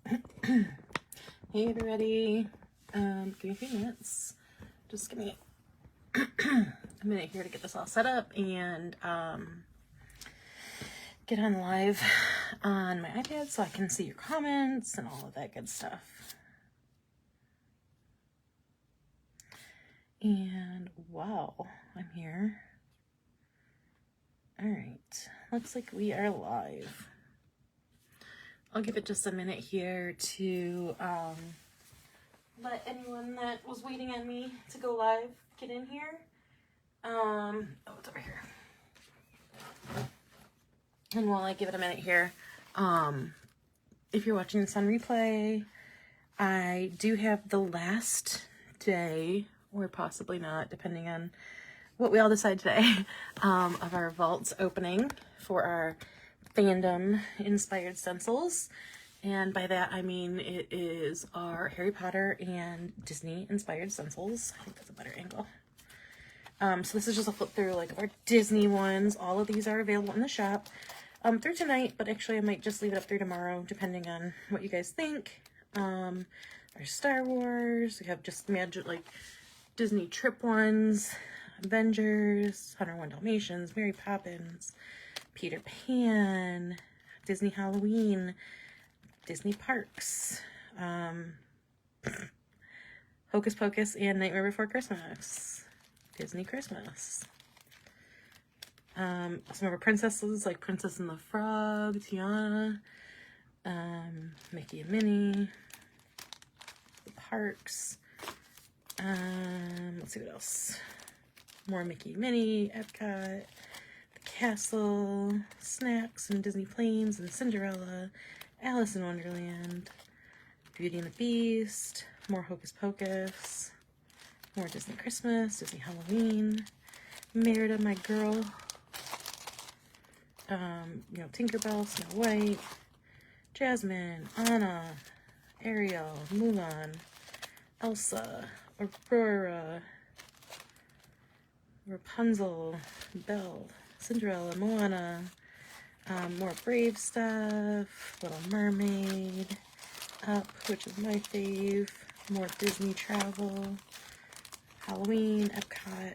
Hey everybody, give me a few minutes. Just give me a minute here to get this all set up and get on live on my iPad so I can see your comments and all of that good stuff. And wow, I'm here. All right, looks like we are live. I'll give it just a minute here to let anyone that was waiting on me to go live get in here. Oh, it's over here. And while I give it a minute here, if you're watching this on replay, I do have the last day, or possibly not, depending on what we all decide today, of our vaults opening for our fandom inspired stencils. And by that I mean it is our Harry Potter and Disney inspired stencils. I think that's a better angle. So this is just a flip through like our Disney ones. All of these are available in the shop through tonight, but actually I might just leave it up through tomorrow depending on what you guys think. Our Star Wars, we have just magic like Disney trip ones, Avengers, 101 Dalmatians, Mary Poppins, Peter Pan, Disney Halloween, Disney Parks, Hocus Pocus and Nightmare Before Christmas, Disney Christmas. Some of our princesses like Princess and the Frog, Tiana, Mickey and Minnie, the Parks. Let's see what else. More Mickey and Minnie, Epcot, Castle, Snacks and Disney Planes and Cinderella, Alice in Wonderland, Beauty and the Beast, more Hocus Pocus, more Disney Christmas, Disney Halloween, Merida, my girl, you know, Tinkerbell, Snow White, Jasmine, Anna, Ariel, Mulan, Elsa, Aurora, Rapunzel, Belle, Cinderella, Moana, more Brave stuff, Little Mermaid, Up, which is my fave, more Disney travel, Halloween, Epcot,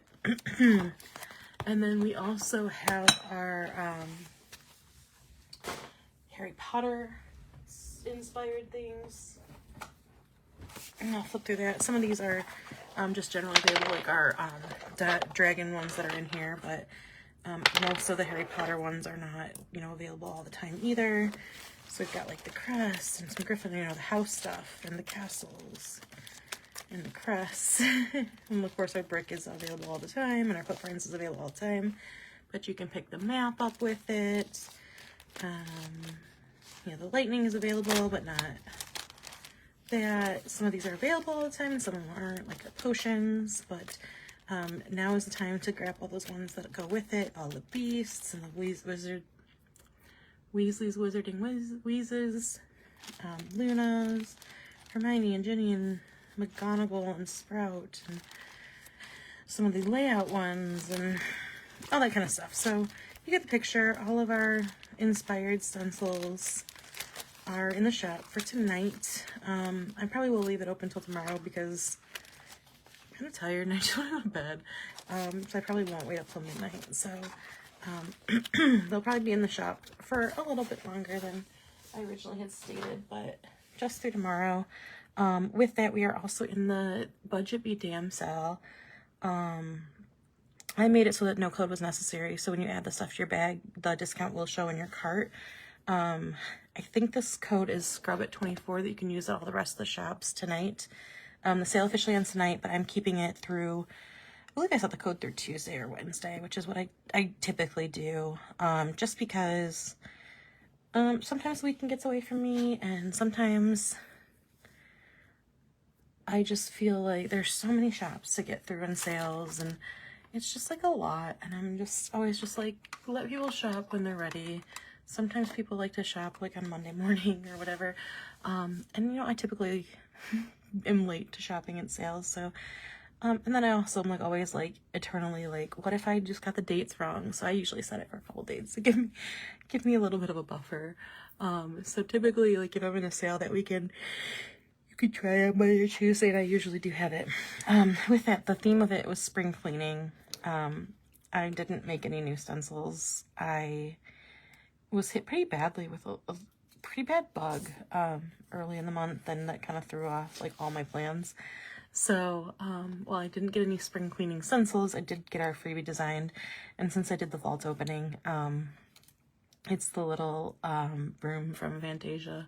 and then we also have our Harry Potter inspired things. And I'll flip through that. Some of these are just generally available, like our dragon ones that are in here, but most of the Harry Potter ones are not, you know, available all the time either. So we've got like the crest and some Griffin, you know, the house stuff and the castles and the crests. And of course our brick is available all the time and our footprints is available all the time, but you can pick the map up with it. You know, the lightning is available, but not that. Some of these are available all the time and some of them aren't, like the potions, but now is the time to grab all those ones that go with it, all the beasts and the Weasley's Wizarding Wheezes, Luna's, Hermione and Ginny and McGonagall and Sprout, and some of the layout ones and all that kind of stuff. So you get the picture. All of our inspired stencils are in the shop for tonight. I probably will leave it open till tomorrow because I'm kind of tired and I just want to go to bed. So I probably won't wait up till midnight. So they'll probably be in the shop for a little bit longer than I originally had stated, but just through tomorrow. With that, we are also in the Budget Be Damn sale. I made it so that no code was necessary. So when you add the stuff to your bag, the discount will show in your cart. I think this code is SCRUB-IT24 that you can use at all the rest of the shops tonight. The sale officially ends tonight, but I'm keeping it through, I believe I set the code through Tuesday or Wednesday, which is what I typically do. Just because sometimes the weekend gets away from me, and sometimes I just feel like there's so many shops to get through and sales, and it's just like a lot, and I'm just always just like, let people shop when they're ready. Sometimes people like to shop like on Monday morning or whatever, and you know, I typically am late to shopping and sales, so and then I also am like always like eternally like, what if I just got the dates wrong? So I usually set it for a couple dates to give me a little bit of a buffer. So typically, like, if I'm in a sale that weekend, you could try it Monday or Tuesday, and I usually do have it. With that, the theme of it was spring cleaning. I didn't make any new stencils. I was hit pretty badly with a pretty bad bug early in the month, and that kind of threw off like all my plans. So while I didn't get any spring cleaning stencils, I did get our freebie designed, and since I did the vault opening, it's the little broom from Fantasia,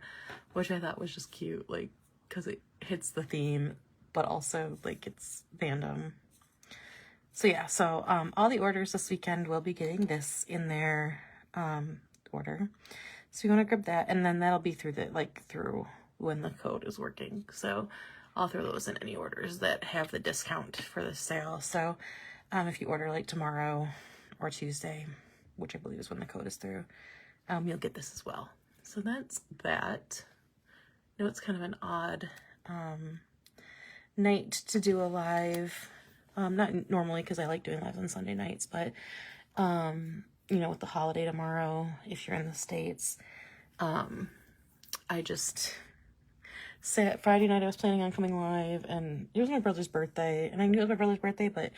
which I thought was just cute, like, because it hits the theme, but also like it's fandom. So yeah, so all the orders this weekend will be getting this in their order. So you want to grab that, and then that'll be through through when the code is working. So I'll throw those in any orders that have the discount for the sale. So if you order like tomorrow or Tuesday, which I believe is when the code is through, you'll get this as well. So that's that. I know it's kind of an odd night to do a live. Not normally, because I like doing lives on Sunday nights, but you know, with the holiday tomorrow, if you're in the States, I just said Friday night I was planning on coming live, and it was my brother's birthday, and I knew it was my brother's birthday, but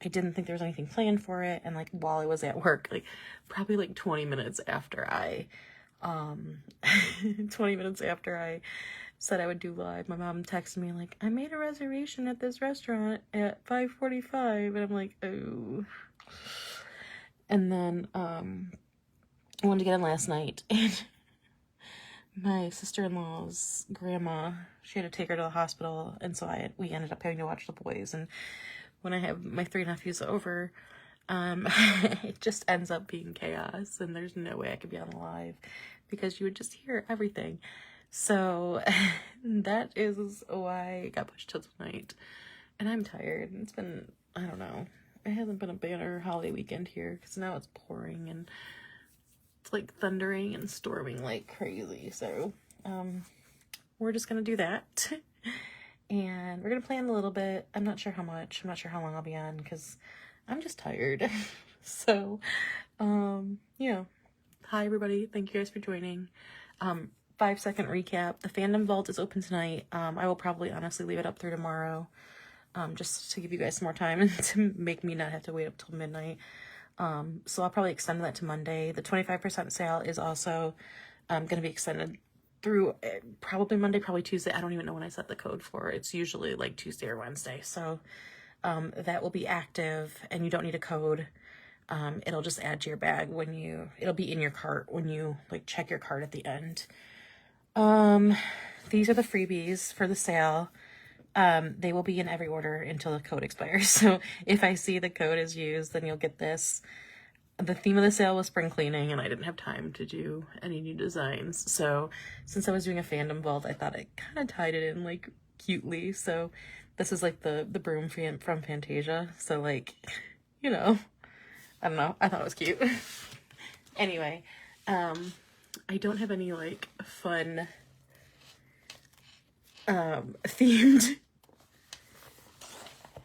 I didn't think there was anything planned for it. And like while I was at work, like probably like 20 minutes after I 20 minutes after I said I would do live, my mom texted me like, I made a reservation at this restaurant at 5:45, and I'm like, oh. And then I wanted to get in last night, and my sister-in-law's grandma, she had to take her to the hospital, and so we ended up having to watch the boys. And when I have my 3 nephews over, it just ends up being chaos, and there's no way I could be on the live because you would just hear everything. So that is why it got pushed till tonight, and I'm tired. It's been, I don't know, it hasn't been a banner holiday weekend here because now it's pouring and it's like thundering and storming like crazy. So we're just gonna do that and we're gonna plan a little bit. I'm not sure how much, I'm not sure how long I'll be on because I'm just tired. So yeah, hi everybody, thank you guys for joining. 5-second recap: the fandom vault is open tonight. I will probably honestly leave it up through tomorrow, just to give you guys some more time and to make me not have to wait up till midnight. So I'll probably extend that to Monday. The 25% sale is also going to be extended through probably Monday, probably Tuesday. I don't even know when I set the code for. It's usually like Tuesday or Wednesday. So that will be active, and you don't need a code. It'll just add to your bag it'll be in your cart when you like check your cart at the end. These are the freebies for the sale. They will be in every order until the code expires. So if I see the code is used, then you'll get this. The theme of the sale was spring cleaning, and I didn't have time to do any new designs. So since I was doing a fandom vault, I thought I kind of tied it in like cutely. So this is like the broom from Fantasia. So like, you know, I don't know. I thought it was cute. Anyway, I don't have any like fun themed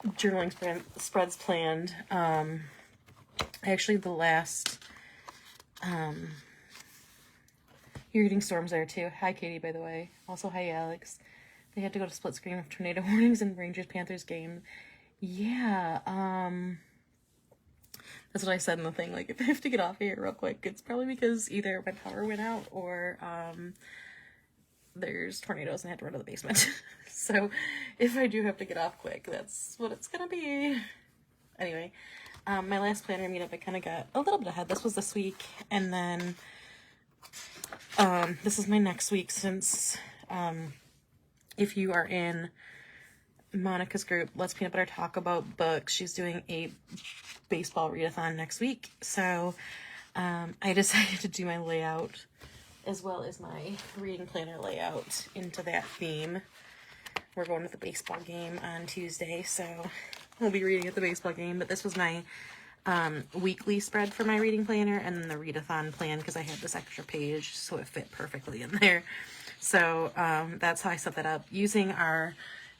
journaling spreads planned. Actually the last you're getting storms there too. Hi Katie, by the way. Also hi Alex. They had to go to split screen with tornado warnings in Rangers Panthers game. Yeah, that's what I said in the thing, like if I have to get off here real quick, it's probably because either my power went out or there's tornadoes and I had to run to the basement. So if I do have to get off quick, that's what it's gonna be. Anyway, my last planner meetup, I kind of got a little bit ahead. This was this week, and then this is my next week, since if you are in Monica's group, Let's Peanut Butter Talk About Books, she's doing a baseball readathon next week. So I decided to do my layout as well as my reading planner layout into that theme. We're going to the baseball game on Tuesday, so we'll be reading at the baseball game. But this was my weekly spread for my reading planner, and then the readathon plan, because I had this extra page, so it fit perfectly in there. So that's how I set that up, using our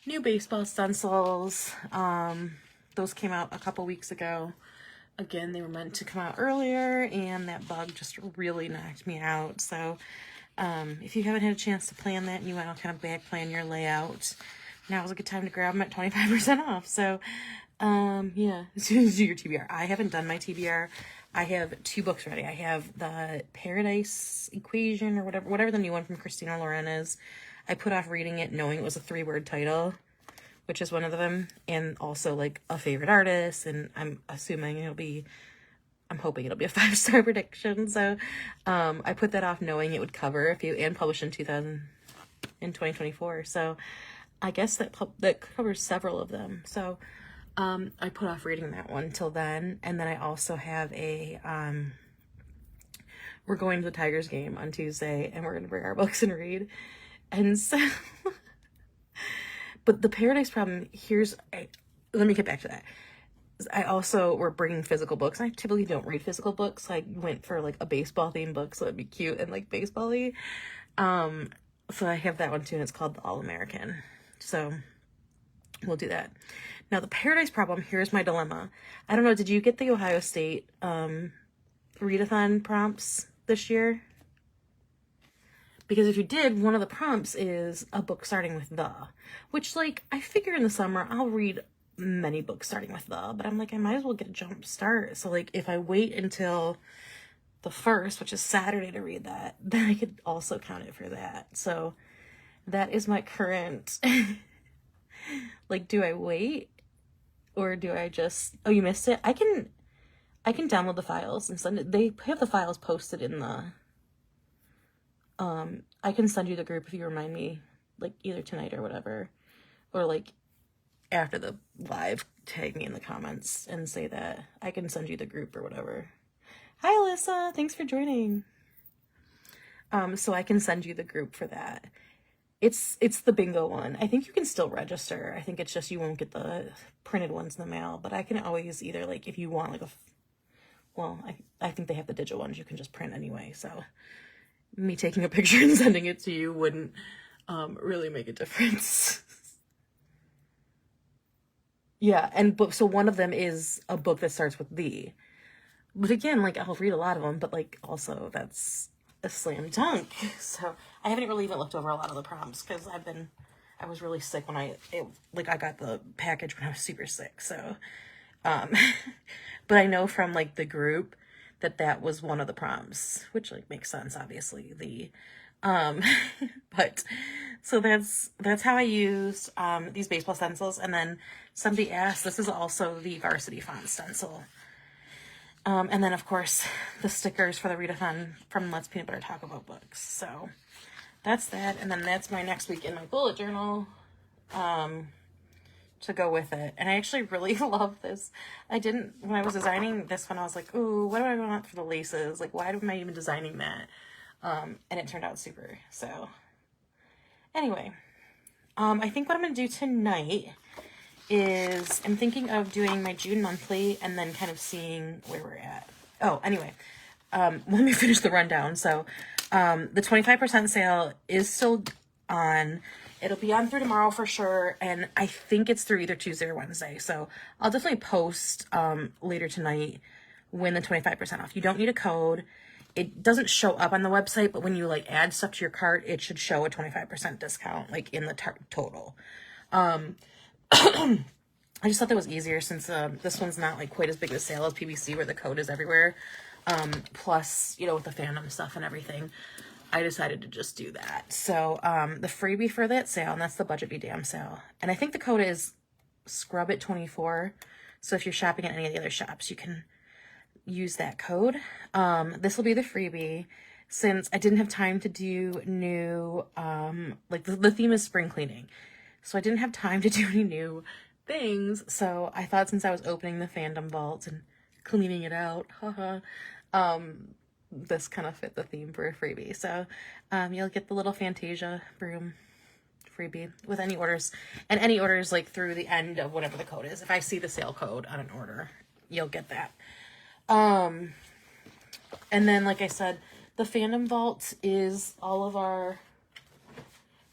new baseball stencils. Those came out a couple weeks ago. Again, they were meant to come out earlier, and that bug just really knocked me out. So if you haven't had a chance to plan that and you want to kind of back plan your layout, now is a good time to grab them at 25% off. So, yeah, do your TBR. I haven't done my TBR. I have 2 books ready. I have the Paradise Equation or whatever the new one from Christina Loren is. I put off reading it knowing it was a 3-word title, which is one of them, and also like a favorite artist, and I'm hoping it'll be a 5-star prediction. So I put that off knowing it would cover and publish in 2024. So I guess that covers several of them. So I put off reading that one till then. And then I also have we're going to the Tigers game on Tuesday, and we're going to bring our books and read. And so, but the Paradise Problem, let me get back to that. We're bringing physical books. I typically don't read physical books. I went for like a baseball themed book, so it'd be cute and like baseball-y. So I have that one too, and it's called The All-American. So we'll do that. Now, the Paradise Problem, here's my dilemma. I don't know, did you get the Ohio State readathon prompts this year? Because if you did, one of the prompts is a book starting with the, which, like, I figure in the summer I'll read many books starting with the, but I'm like, I might as well get a jump start. So, like, if I wait until the 1st, which is Saturday, to read that, then I could also count it for that. So that is my current, like, do I wait or do I just, oh, you missed it? I can download the files and send it. They have the files posted in the, I can send you the group if you remind me, like, either tonight or whatever, or like after the live, tag me in the comments and say that. I can send you the group or whatever. Hi, Alyssa. Thanks for joining. So I can send you the group for that. It's the bingo one. I think you can still register. I think it's just you won't get the printed ones in the mail, but I can always either, like, if you want, like, I think they have the digital ones you can just print anyway, so me taking a picture and sending it to you wouldn't really make a difference. Yeah, so one of them is a book that starts with the. But again, like, I'll read a lot of them, but, like, also that's a slam dunk. So I haven't really even looked over a lot of the prompts because I was really sick when I got the package when I was super sick. So, but I know from, like, the group that was one of the prompts, which, like, makes sense, obviously. But so that's how I used these baseball stencils. And then somebody asked, this is also the varsity font stencil. And then, of course, the stickers for the readathon from Let's Peanut Butter Talk About Books. So that's that. And then that's my next week in my bullet journal to go with it. And I actually really love this. When I was designing this one, I was like, ooh, what do I want for the laces? Like, why am I even designing that? And it turned out super. So anyway, I think what I'm going to do tonight is I'm thinking of doing my June monthly and then kind of seeing where we're at. Oh, anyway, let me finish the rundown. So the 25% sale is still on. It'll be on through tomorrow for sure, and I think it's through either Tuesday or Wednesday. So I'll definitely post later tonight when the 25% off. You don't need a code. It doesn't show up on the website, but when you, like, add stuff to your cart, it should show a 25% discount, like, in the total. I just thought that was easier since this one's not, like, quite as big a sale as PBC where the code is everywhere. Plus, you know, with the fandom stuff and everything, I decided to just do that. So the freebie for that sale, and that's the Budget Be Damn sale. And I think the code is ScrubIt24. So if you're shopping at any of the other shops, you can use that code. This will be the freebie. Since I didn't have time to do new, like the theme is spring cleaning. So I didn't have time to do any new things. So I thought since I was opening the fandom vault and cleaning it out, this kind of fit the theme for a freebie. So you'll get the little Fantasia broom freebie with any orders, and any orders like through the end of whatever the code is. If I see the sale code on an order, you'll get that. And then, like I said, the fandom vault is all of our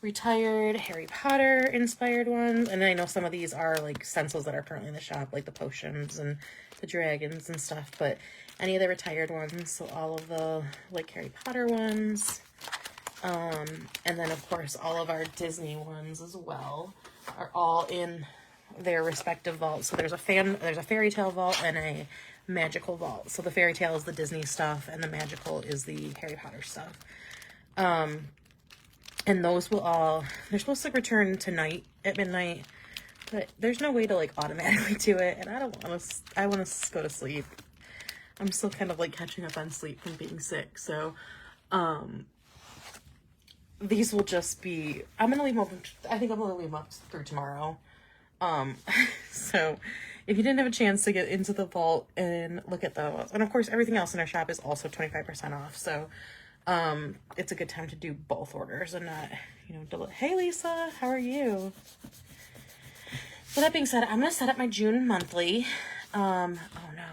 retired Harry Potter inspired ones. And then I know some of these are like stencils that are currently in the shop, like the potions and the dragons and stuff, but any of the retired ones, so all of the like Harry Potter ones. And then of course all of our Disney ones as well are all in their respective vaults. So there's a fairy tale vault and a magical vault. So the fairy tale is the Disney stuff and the magical is the Harry Potter stuff. And those will all, they're supposed to return tonight at midnight, but there's no way to like automatically do it. And I don't want to, I want to go to sleep. I'm still kind of like catching up on sleep from being sick. So, these will just be, I'm going to leave them open. I think I'm going to leave them up through tomorrow. So if you didn't have a chance to get into the vault and look at those, and of course everything else in our shop is also 25% off. So, it's a good time to do both orders and not, you know, hey Lisa, how are you? So that being said, I'm going to set up my June monthly. Oh no.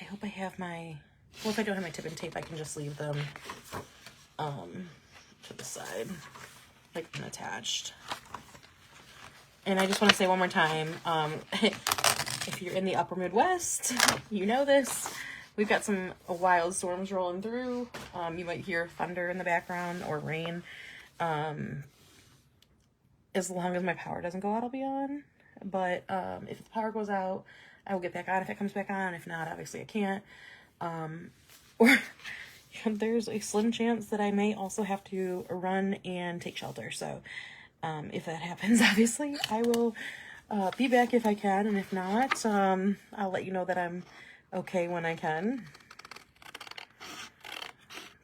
I hope I have my, well, if I don't have my tip and tape, I can just leave them, to the side, like unattached. And I just want to say one more time, if you're in the upper Midwest, you know this. We've got some wild storms rolling through. You might hear thunder in the background or rain. As long as my power doesn't go out, I'll be on. But if the power goes out, I will get back on if it comes back on. If not, obviously I can't. Or there's a slim chance that I may also have to run and take shelter. So if that happens, obviously I will be back if I can. And if not, I'll let you know that I'm okay when I can.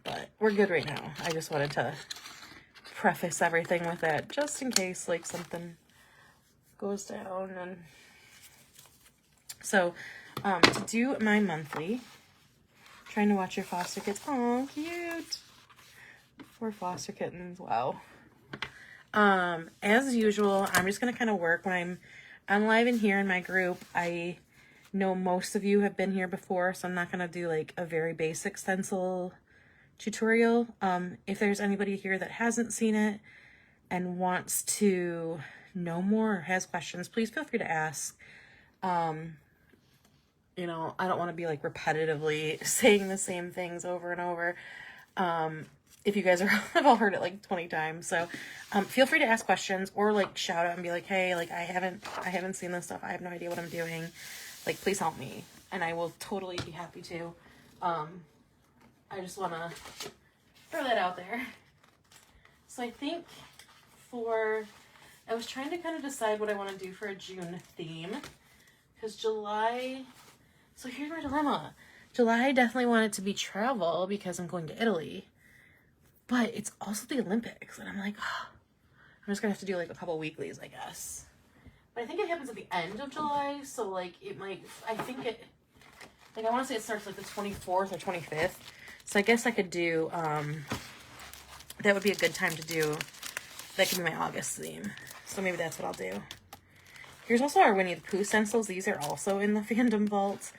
But we're good right now. I just wanted to preface everything with that just in case like something goes down. And so to do my monthly, trying to watch your foster kids. Oh, cute. Poor foster kittens. Wow. As usual, I'm just going to kind of work when I'm live in here in my group. I know most of you have been here before, so I'm not going to do like a very basic stencil tutorial. If there's anybody here that hasn't seen it and wants to know more or has questions, please feel free to ask. You know, I don't want to be like repetitively saying the same things over and over. If you guys have all heard it like 20 times. So, feel free to ask questions or like shout out and be like, hey, like I haven't seen this stuff. I have no idea what I'm doing. Like, please help me. And I will totally be happy to. I just want to throw that out there. So I think I was trying to kind of decide what I want to do for a June theme. Because July, so here's my dilemma. July, I definitely want it to be travel because I'm going to Italy. But it's also the Olympics. And I'm like, oh, I'm just going to have to do like a couple weeklies, I guess. But I think it happens at the end of July. So like it might, I think it, like I want to say it starts like the 24th or 25th. So I guess I could do, that would be a good time to do, that could be my August theme. So maybe that's what I'll do. Here's also our Winnie the Pooh stencils. These are also in the fandom vault.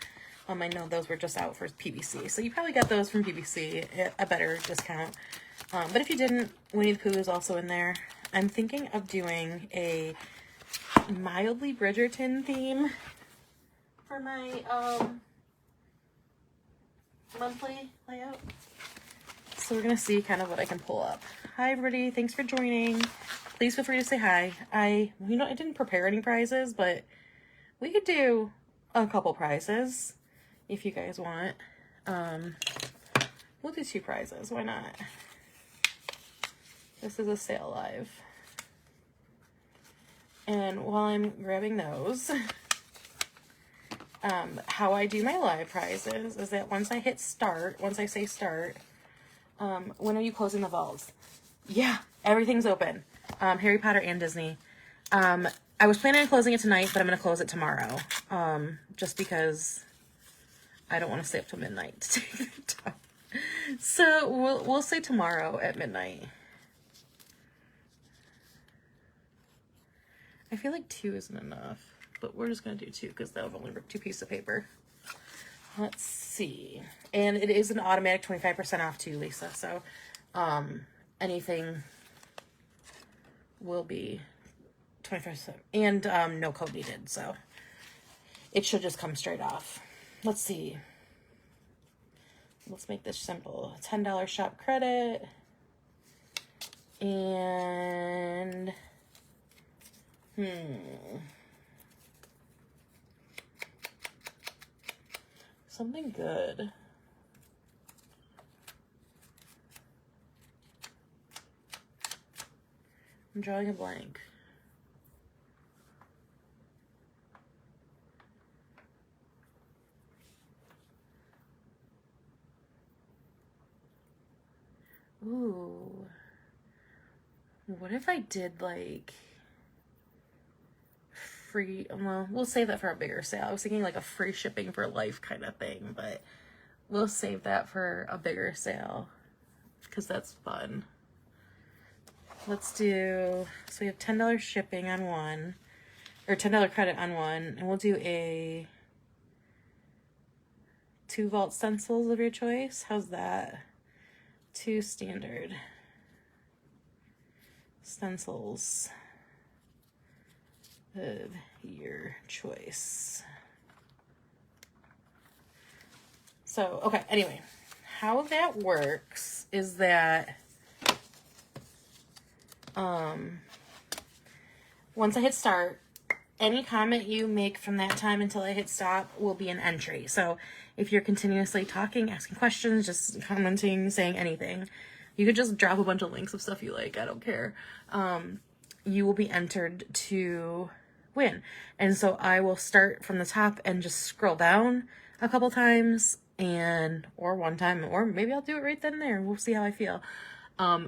I know those were just out for PBC. So you probably got those from PBC at a better discount. But if you didn't, Winnie the Pooh is also in there. I'm thinking of doing a mildly Bridgerton theme for my monthly layout. So we're going to see kind of what I can pull up. Hi, everybody. Thanks for joining. Please feel free to say hi. I didn't prepare any prizes, but we could do a couple prizes if you guys want. We'll do 2 prizes. Why not? This is a sale live. And while I'm grabbing those, how I do my live prizes is that once I say start, when are you closing the vaults? Yeah, everything's open. Harry Potter and Disney. I was planning on closing it tonight, but I'm going to close it tomorrow. Just because I don't want to stay up till midnight to take it down. So we'll say tomorrow at midnight. I feel like 2 isn't enough, but we're just going to do 2 because that'll only rip 2 pieces of paper. Let's see. And it is an automatic 25% off too, Lisa. So anything will be 25%. And no code needed. So it should just come straight off. Let's see. Let's make this simple. $10 shop credit. And something good. I'm drawing a blank. Ooh. What if I did like free, well, we'll save that for a bigger sale. I was thinking like a free shipping for life kind of thing, but we'll save that for a bigger sale because that's fun. Let's do, so we have $10 shipping on one, or $10 credit on one, and we'll do a 2 vault stencils of your choice. How's that? 2 standard stencils of your choice. So, okay, anyway, how that works is that once I hit start, any comment you make from that time until I hit stop will be an entry. So if you're continuously talking, asking questions, just commenting, saying anything, you could just drop a bunch of links of stuff you like. I don't care. You will be entered to win. And so I will start from the top and just scroll down a couple times or one time, or maybe I'll do it right then and there. We'll see how I feel.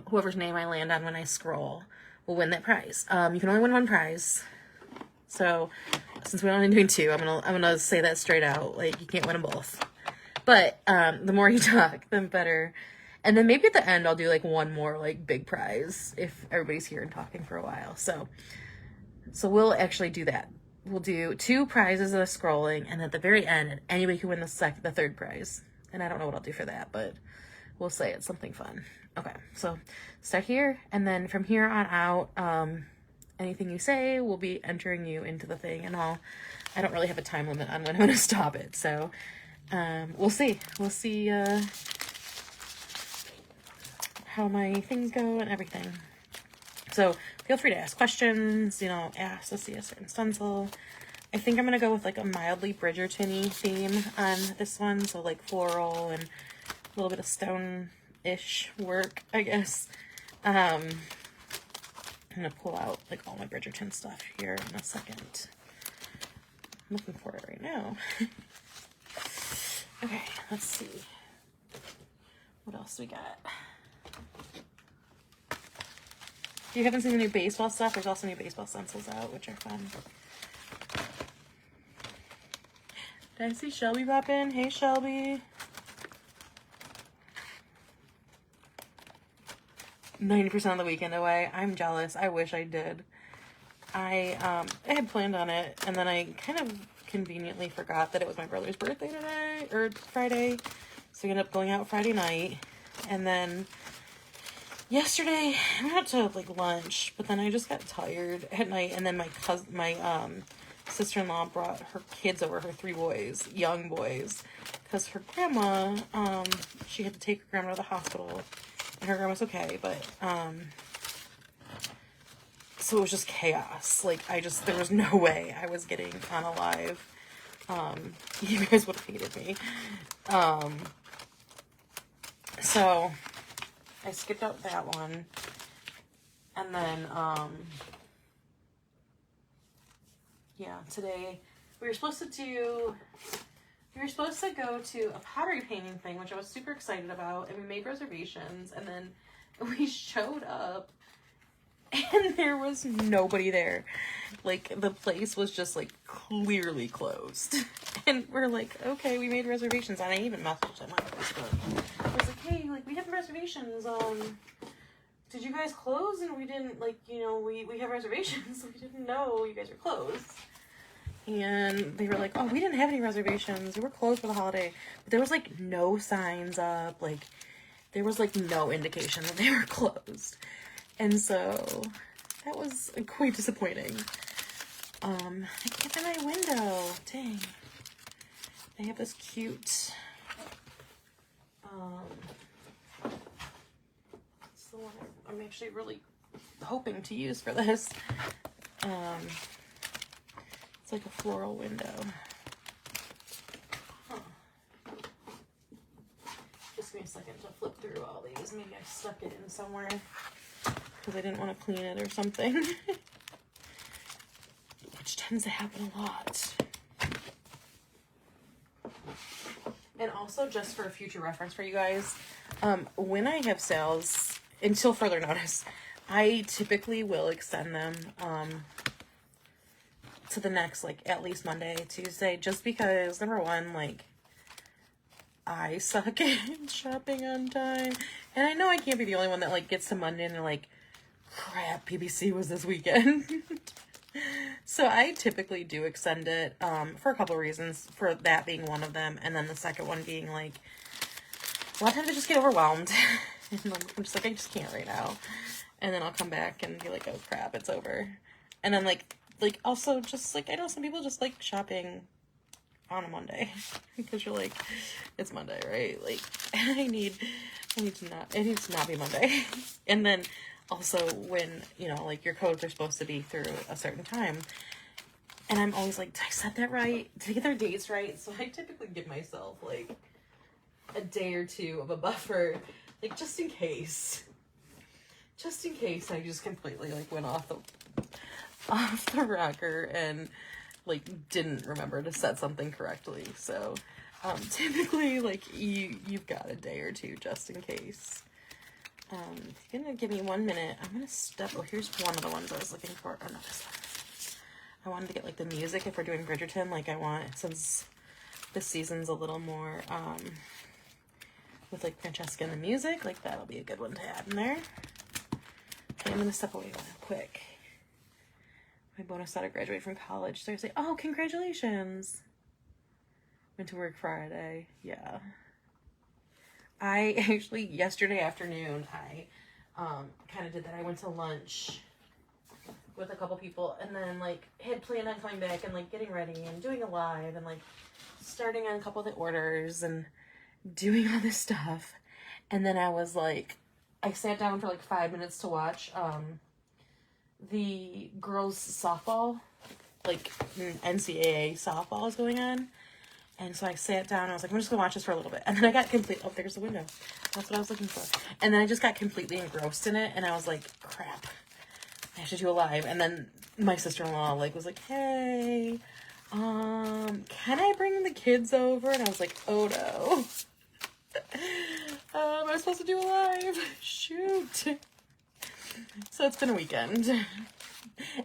Whoever's name I land on when I scroll will win that prize. You can only win one prize. So since we're only doing 2, I'm gonna say that straight out. Like, you can't win them both. But the more you talk, the better. And then maybe at the end I'll do like one more like big prize if everybody's here and talking for a while. So we'll actually do that. We'll do 2 prizes of scrolling, and at the very end, anybody can win the 3rd prize. And I don't know what I'll do for that, but we'll say it's something fun. Okay, so start here, and then from here on out, anything you say will be entering you into the thing, and I don't really have a time limit on when I'm going to stop it, so we'll see. We'll see how my things go and everything. So feel free to ask questions, ask to see a certain stencil. I think I'm going to go with like a mildly Bridgerton-y theme on this one, so like floral and a little bit of stone-ish work, I guess. I'm going to pull out like all my Bridgerton stuff here in a second. I'm looking for it right now. Okay, let's see. What else we got? If you haven't seen the new baseball stuff, there's also new baseball stencils out, which are fun. Did I see Shelby pop in? Hey, Shelby. 90% of the weekend away. I'm jealous. I wish I did. I had planned on it, and then I kind of conveniently forgot that it was my brother's birthday today, or Friday. So we ended up going out Friday night, and then yesterday I went out to like lunch, but then I just got tired at night, and then my sister-in-law brought her kids over, her 3 boys, young boys, because her grandma, she had to take her grandma to the hospital, and her grandma's okay, but so it was just chaos. Like, there was no way I was getting on a live. You guys would have hated me. So I skipped out that one, and then yeah, today we were supposed to go to a pottery painting thing, which I was super excited about, and we made reservations, and then we showed up and there was nobody there. Like, the place was just like clearly closed. And we're like, okay, we made reservations. And I even messaged him on Facebook. I was like, hey, like, we have reservations. Did you guys close? And we didn't, like, we have reservations, so we didn't know you guys were closed. And they were like, oh, we didn't have any reservations. We were closed for the holiday. But there was, like, no signs up. Like, there was, like, no indication that they were closed. And so that was quite disappointing. I can't find my window. Dang. They have this cute, what's the one? I'm actually really hoping to use for this. It's like a floral window. Huh. Just give me a second to flip through all these. Maybe I stuck it in somewhere because I didn't want to clean it or something. Which tends to happen a lot. And also, just for future reference for you guys, when I have sales, until further notice, I typically will extend them to the next, like, at least Monday, Tuesday, just because, number one, like, I suck at shopping on time. And I know I can't be the only one that, like, gets to Monday and they're like, crap, PBC was this weekend. So I typically do extend it for a couple of reasons, for that being one of them, and then the second one being, like, a lot of times I just get overwhelmed. And I'm just like, I just can't right now. And then I'll come back and be like, oh crap, it's over. And then like also just like, I know some people just like shopping on a Monday because you're like, it's Monday, right? Like it needs to not be Monday. And then also when, you know, like your codes are supposed to be through a certain time. And I'm always like, did I set that right? Did I get their dates right? So I typically give myself like a day or two of a buffer, like just in case I just completely like went off the rocker and like didn't remember to set something correctly. So typically like you've got a day or two just in case. If you're gonna give me 1 minute, I'm gonna step. Oh, here's one of the ones I was looking for. Oh no, this one. I wanted to get like the music if we're doing Bridgerton. Like I want, since this season's a little more with like Francesca and the music, like that'll be a good one to add in there. Okay, I'm gonna step away real quick. My bonus daughter graduated from college Thursday. Oh, congratulations! Went to work Friday. Yeah. I actually, yesterday afternoon, I kind of did that. I went to lunch with a couple people and then like had planned on coming back and like getting ready and doing a live and like starting on a couple of the orders and doing all this stuff. And then I was like, I sat down for like 5 minutes to watch the girls softball, like NCAA softball is going on. And so I sat down and I was like, I'm just gonna watch this for a little bit. And then I got oh, there's the window. That's what I was looking for. And then I just got completely engrossed in it and I was like, crap, I have to do a live. And then my sister-in-law like was like, hey, can I bring the kids over? And I was like, oh no. I'm supposed to do a live. Shoot. So it's been a weekend.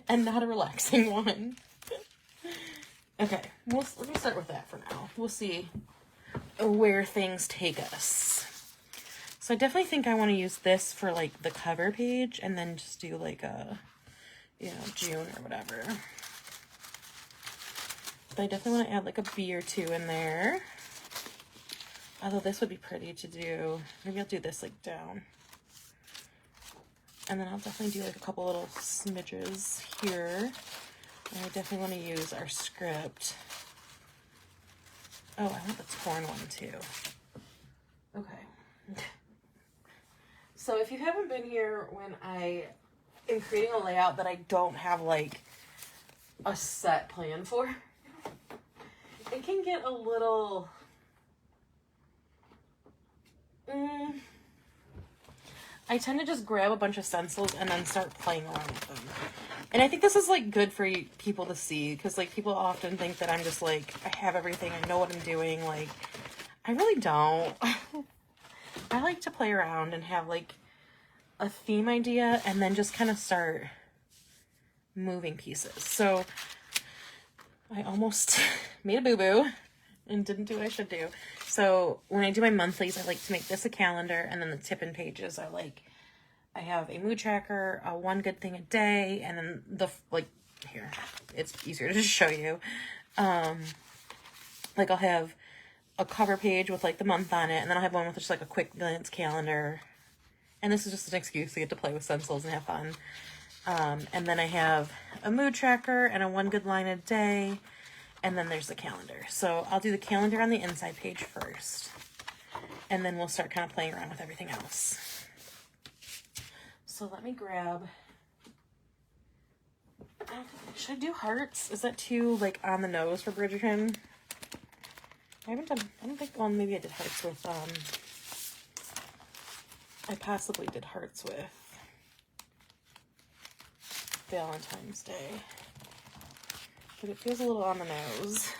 And not a relaxing one. Okay, let me start with that for now. We'll see where things take us. So I definitely think I want to use this for like the cover page and then just do like a, you know, June or whatever. But I definitely want to add like a bee or two in there. Although this would be pretty to do. Maybe I'll do this like down. And then I'll definitely do like a couple little smidges here. And I definitely want to use our script. Oh, I want the torn one too. Okay. So if you haven't been here when I am creating a layout that I don't have like a set plan for, it can get a little... I tend to just grab a bunch of stencils and then start playing around with them. And I think this is, like, good for people to see, because, like, people often think that I'm just, like, I have everything, I know what I'm doing. Like, I really don't. I like to play around and have, like, a theme idea and then just kind of start moving pieces. So, I almost made a boo-boo and didn't do what I should do. So when I do my monthlies, I like to make this a calendar, and then the tip-in pages are like, I have a mood tracker, a one good thing a day, and then the, like, here, it's easier to just show you. Like I'll have a cover page with like the month on it, and then I'll have one with just like a quick glance calendar. And this is just an excuse to get to play with stencils and have fun. And then I have a mood tracker and a one good line a day. And then there's the calendar. So I'll do the calendar on the inside page first. And then we'll start kind of playing around with everything else. So let me grab, should I do hearts? Is that too, like, on the nose for Bridgerton? I haven't done, I don't think, well, maybe I did hearts with, I possibly did hearts with Valentine's Day. But it feels a little on the nose.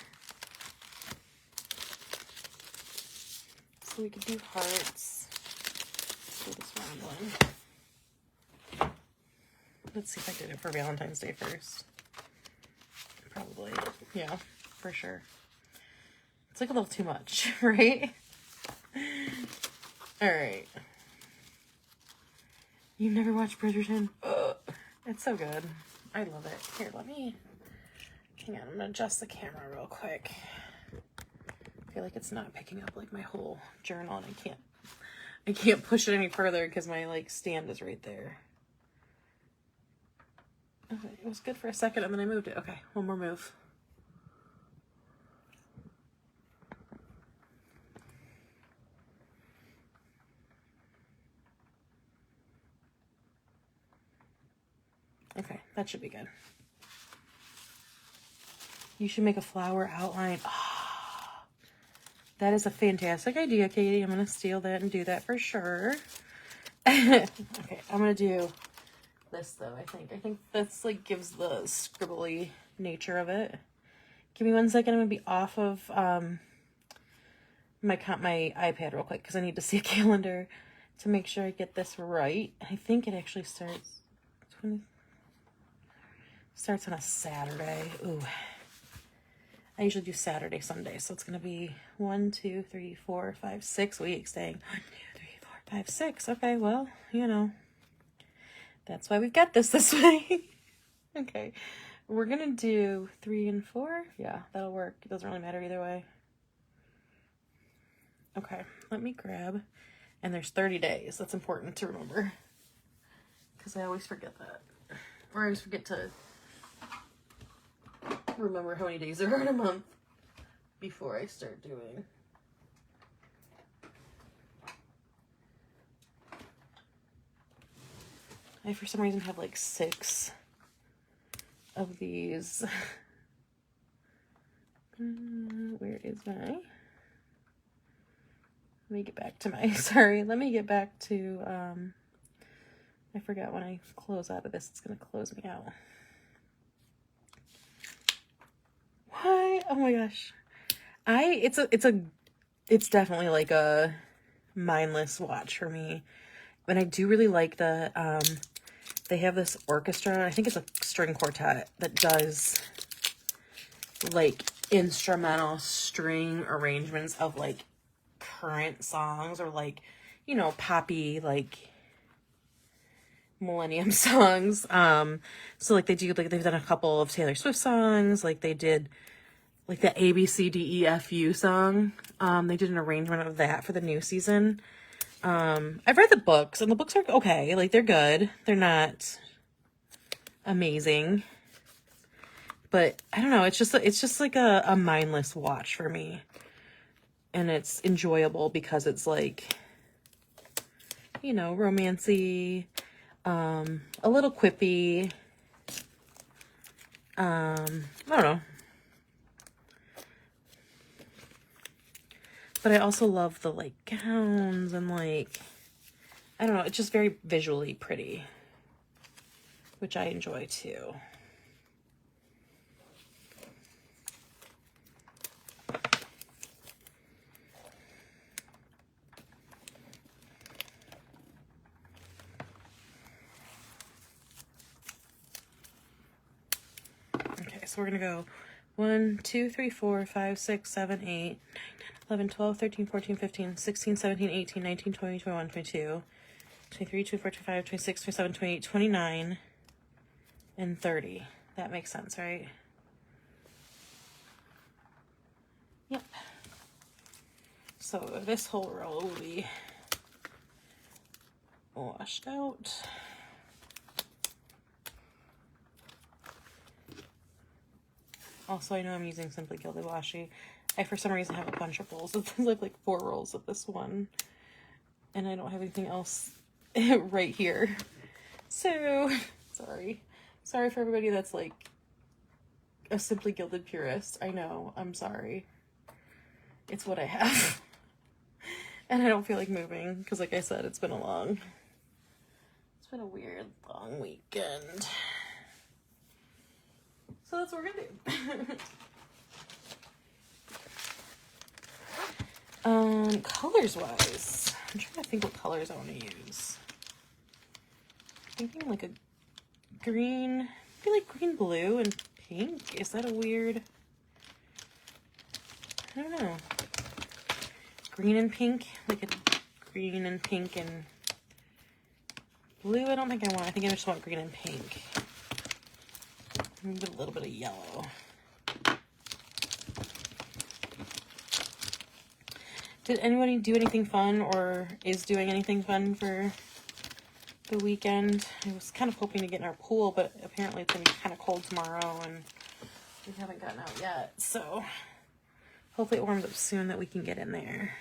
So we could do hearts. Let's do this round one. Let's see if I did it for Valentine's Day first. Probably. Yeah, for sure. It's like a little too much, right? Alright. You've never watched Bridgerton? Ugh. It's so good. I love it. Here, let me... Hang on, I'm gonna adjust the camera real quick. I feel like it's not picking up like my whole journal, and I can't push it any further because my like stand is right there. Okay, it was good for a second and then I moved it. Okay, one more move. Okay, that should be good. You should make a flower outline. Oh, that is a fantastic idea, Katie. I'm going to steal that and do that for sure. Okay, I'm going to do this, though, I think. I think that's, like, gives the scribbly nature of it. Give me 1 second. I'm going to be off of my iPad real quick because I need to see a calendar to make sure I get this right. I think it actually starts on a Saturday. Ooh. I usually do Saturday, Sunday, so it's going to be 1, 2, 3, 4, 5, 6 weeks staying. 1, 2, 3, 4, 5, 6. Okay, well, you know, that's why we've got this way. Okay, we're going to do 3 and 4. Yeah, that'll work. It doesn't really matter either way. Okay, let me grab, and there's 30 days. That's important to remember because I always forget that. Or I always forget to remember how many days there are in a month before I start doing. I, for some reason, have like 6 of these. Where is my... Let me get back to my... Sorry, let me get back to... I forgot when I close out of this, it's going to close me out. What? Oh my gosh. It's definitely like a mindless watch for me. But I do really like the, they have this orchestra, I think it's a string quartet that does like instrumental string arrangements of like current songs or like, you know, poppy, like millennium songs. So like they do, like they've done a couple of Taylor Swift songs, like they did like the ABCDEFU song. They did an arrangement of that for the new season. I've read the books and the books are okay. Like they're good. They're not amazing, but I don't know. It's just like a mindless watch for me, and it's enjoyable because it's like, you know, romancy, a little quippy. I don't know. But I also love the, like, gowns and, like, I don't know. It's just very visually pretty, which I enjoy, too. Okay, so we're going to go 1, 2, 3, 4, 5, 6, 7, 8, 9, 10, 11, 12, 13, 14, 15, 16, 17, 18, 19, 20, 21, 22, 23, 24, 25, 26, 27, 28, 29, and 30. That makes sense, right? Yep. So this whole row will be washed out. Also, I know I'm using Simply Gilded Washi. I, for some reason, have a bunch of rolls. I have like 4 rolls of this one. And I don't have anything else right here. So, sorry. Sorry for everybody that's like a Simply Gilded purist. I know, I'm sorry. It's what I have. And I don't feel like moving, because like I said, it's been a weird, long weekend. So that's what we're gonna do. Colors wise, I'm trying to think what colors I want to use. I'm thinking like a green, I feel like green, blue, and pink. Is that a weird? I don't know. Green and pink, like a green and pink and blue. I don't think I want. I think I just want green and pink. Maybe a little bit of yellow. Did anybody do anything fun or is doing anything fun for the weekend? I was kind of hoping to get in our pool, but apparently it's going to be kind of cold tomorrow and we haven't gotten out yet. So hopefully it warms up soon that we can get in there.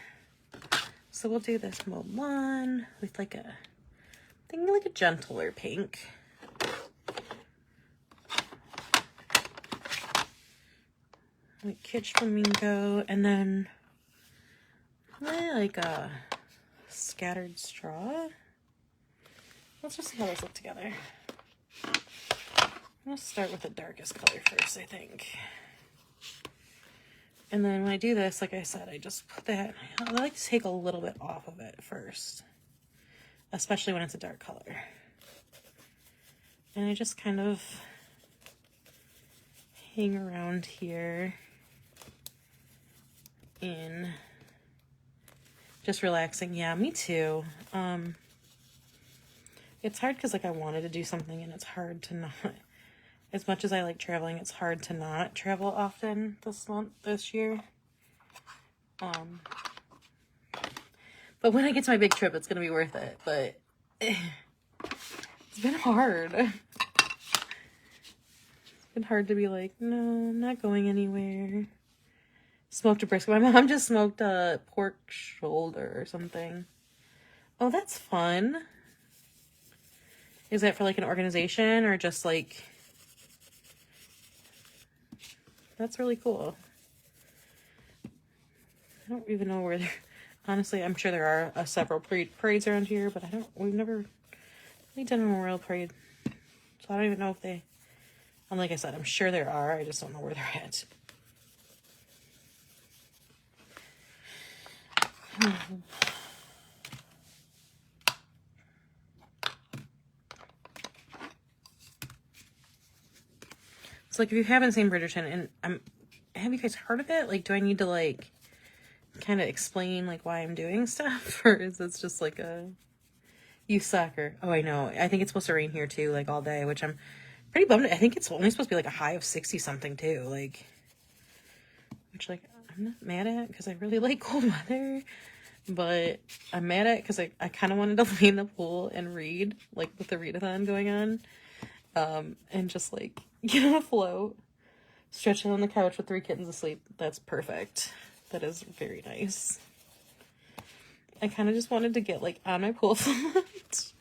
So we'll do this mode 1 with like a, I think like a gentler pink. Like Kitsch Flamingo, and then like a Scattered Straw. Let's just see how those look together. I'm gonna start with the darkest color first, I think. And then when I do this, like I said, I just put that, I like to take a little bit off of it first, especially when it's a dark color. And I just kind of hang around here in just relaxing. Yeah, me too. It's hard because like I wanted to do something and it's hard to not, as much as I like traveling, it's hard to not travel often this year. But when I get to my big trip, it's gonna be worth it. But it's been hard. It's been hard to be like, no, I'm not going anywhere. Smoked a brisket. My mom just smoked a pork shoulder or something. Oh, that's fun. Is that for like an organization or just like... That's really cool. I don't even know where they're... Honestly, I'm sure there are several parades around here, but we've never really done a memorial parade. So I don't even know if they... And like I said, I'm sure there are. I just don't know where they're at. So like if you haven't seen Bridgerton, and have you guys heard of it? Like, do I need to like kind of explain like why I'm doing stuff, or is this just like a youth soccer? Oh, I know. I think it's supposed to rain here too, like all day, which I'm pretty bummed. I think it's only supposed to be like a high of 60 something too, like, which like I'm not mad at because I really like cold weather. But I'm mad at it because I kind of wanted to lay in the pool and read, like with the readathon going on. And just like get on a float, stretch out on the couch with 3 kittens asleep. That's perfect. That is very nice. I kind of just wanted to get like on my pool float,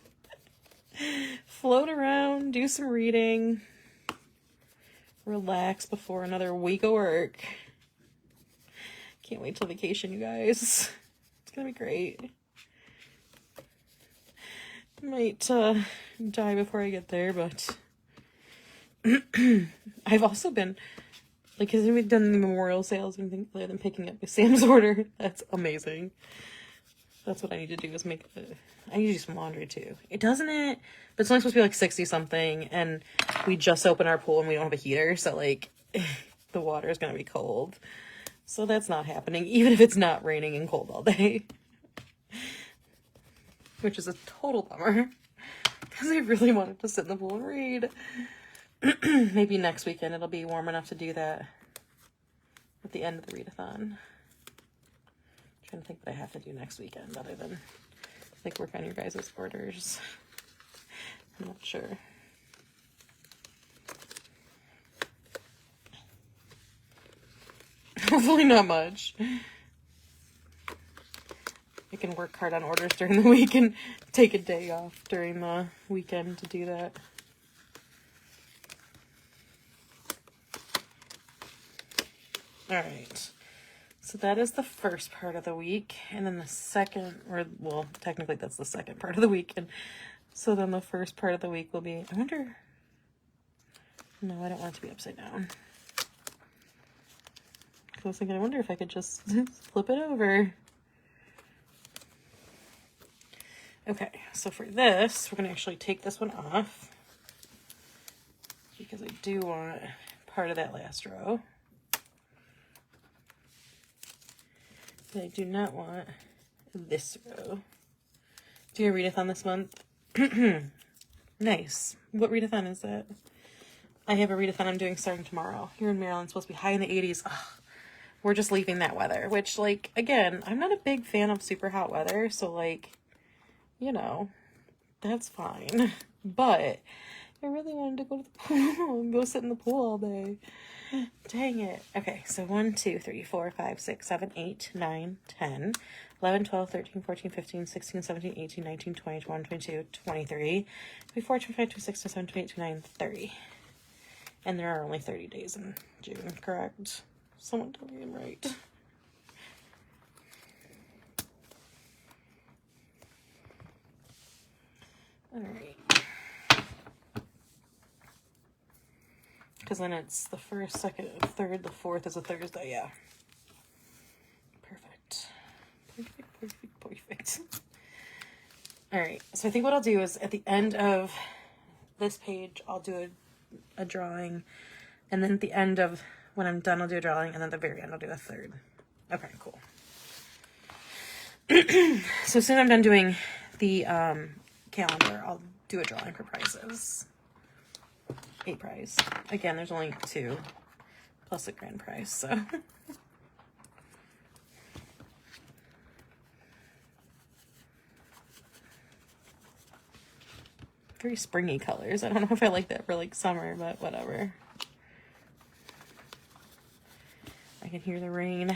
float around, do some reading, relax before another week of work. Can't wait till vacation, you guys. Gonna be great. Might die before I get there, but I've also been like, because we've done the memorial sales and things like that, picking up my Sam's order. That's amazing. That's what I need to do is make I need to do some laundry too. It doesn't it? But it's only supposed to be like 60 something, and we just opened our pool and we don't have a heater, so like the water is gonna be cold. So that's not happening, even if it's not raining and cold all day. Which is a total bummer. Because I really wanted to sit in the pool and read. Maybe next weekend it'll be warm enough to do that. At the end of the readathon. I'm trying to think what I have to do next weekend other than like work on your guys' orders. I'm not sure. Hopefully not much. I can work hard on orders during the week and take a day off during the weekend to do that. All right. So that is the first part of the week. And then the second, or well, technically that's the second part of the week. And so then the first part of the week will be, I wonder, no, I don't want it to be upside down. I was thinking, I wonder if I could just flip it over. Okay, so for this, we're going to actually take this one off because I do want part of that last row. But I do not want this row. Do you have a readathon this month? Nice. What readathon is that? I have a readathon I'm doing starting tomorrow. Here in Maryland, it's supposed to be high in the 80s. Ugh. We're just leaving that weather, which, like, again, I'm not a big fan of super hot weather, so, like, you know, that's fine. But I really wanted to go to the pool and go sit in the pool all day. Dang it. Okay, so 1, 2, 3, 4, 5, 6, 7, 8, 9, 10, 11, 12, 13, 14, 15, 16, 17, 18, 19, 20, 21, 22, 23, 24, 25, 26, 27, 28, 29, 30. And there are only 30 days in June, correct? Someone tell me I'm right. All right. Because then it's the first, second, third, the fourth is a Thursday, yeah. Perfect. Perfect, perfect, perfect. All right, so I think what I'll do is at the end of this page, I'll do a drawing. And then at the end of, when I'm done, I'll do a drawing. And then at the very end, I'll do a third. Okay, cool. So as soon as I'm done doing the calendar, I'll do a drawing for prizes. 8 prize. Again, there's only 2 plus a grand prize, so. Very springy colors. I don't know if I like that for like summer, but whatever. I can hear the rain.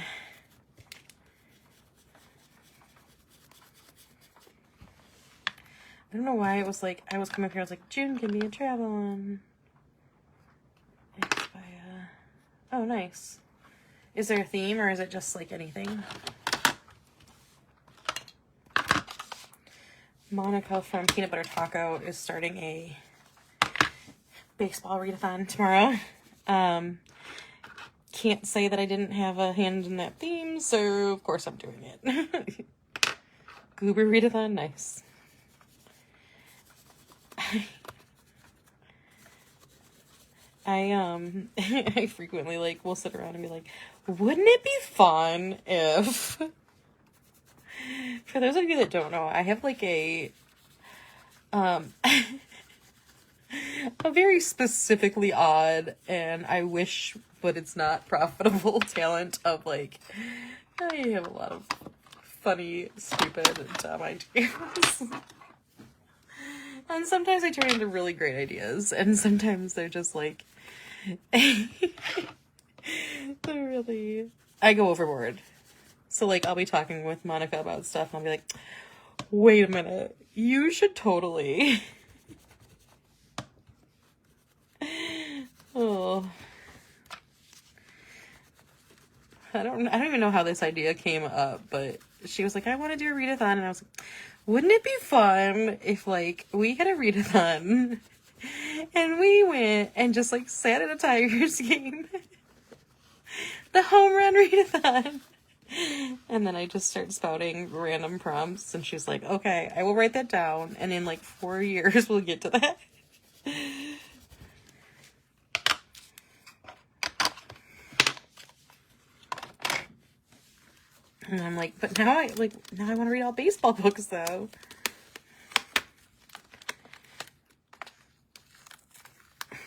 I don't know why it was like, I was coming up here, I was like, June can be a travel one. It's by, oh, nice. Is there a theme or is it just like anything? Monica from Peanut Butter Taco is starting a baseball readathon tomorrow. Can't say that I didn't have a hand in that theme, so of course I'm doing it. Goober readathon, nice. I frequently like will sit around and be like, wouldn't it be fun if for those of you that don't know, I have like a very specifically odd and I wish but it's not profitable talent of like I have a lot of funny, stupid, and dumb ideas. And sometimes they turn into really great ideas and sometimes they're just like they're really I go overboard. So like I'll be talking with Monica about stuff and I'll be like, wait a minute, you should totally oh I don't even know how this idea came up, but she was like, I want to do a readathon, and I was like, wouldn't it be fun if like we had a readathon and we went and just like sat at a Tigers game, the home run readathon, and then I just start spouting random prompts, and she's like, okay, I will write that down, and in like 4 years we'll get to that. And I'm like, but now I want to read all baseball books though.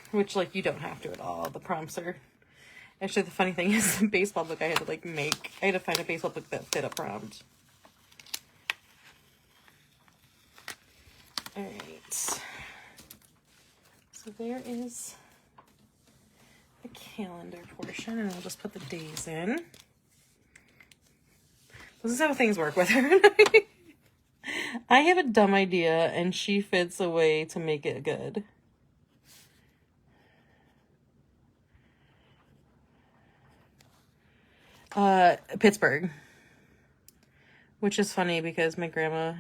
Which like you don't have to at all. The prompts are actually the funny thing is the baseball book I had to like make. I had to find a baseball book that fit a prompt. Alright. So there is the calendar portion and I'll just put the days in. This is how things work with her. I have a dumb idea, and she fits a way to make it good. Pittsburgh. Which is funny because my grandma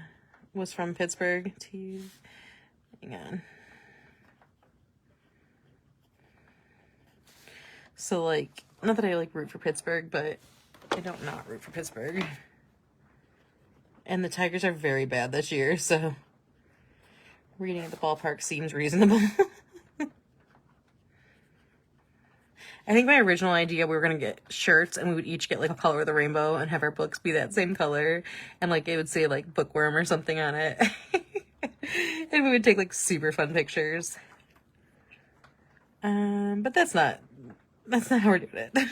was from Pittsburgh. Hang on. So, like, not that I, like, root for Pittsburgh, but I don't not root for Pittsburgh. And the Tigers are very bad this year, so reading at the ballpark seems reasonable. I think my original idea, we were going to get shirts and we would each get like a color of the rainbow and have our books be that same color. And like it would say like bookworm or something on it. And we would take like super fun pictures. But that's not how we're doing it.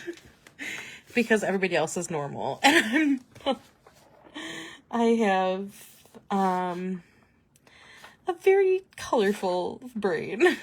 Because everybody else is normal. And I have a very colorful brain.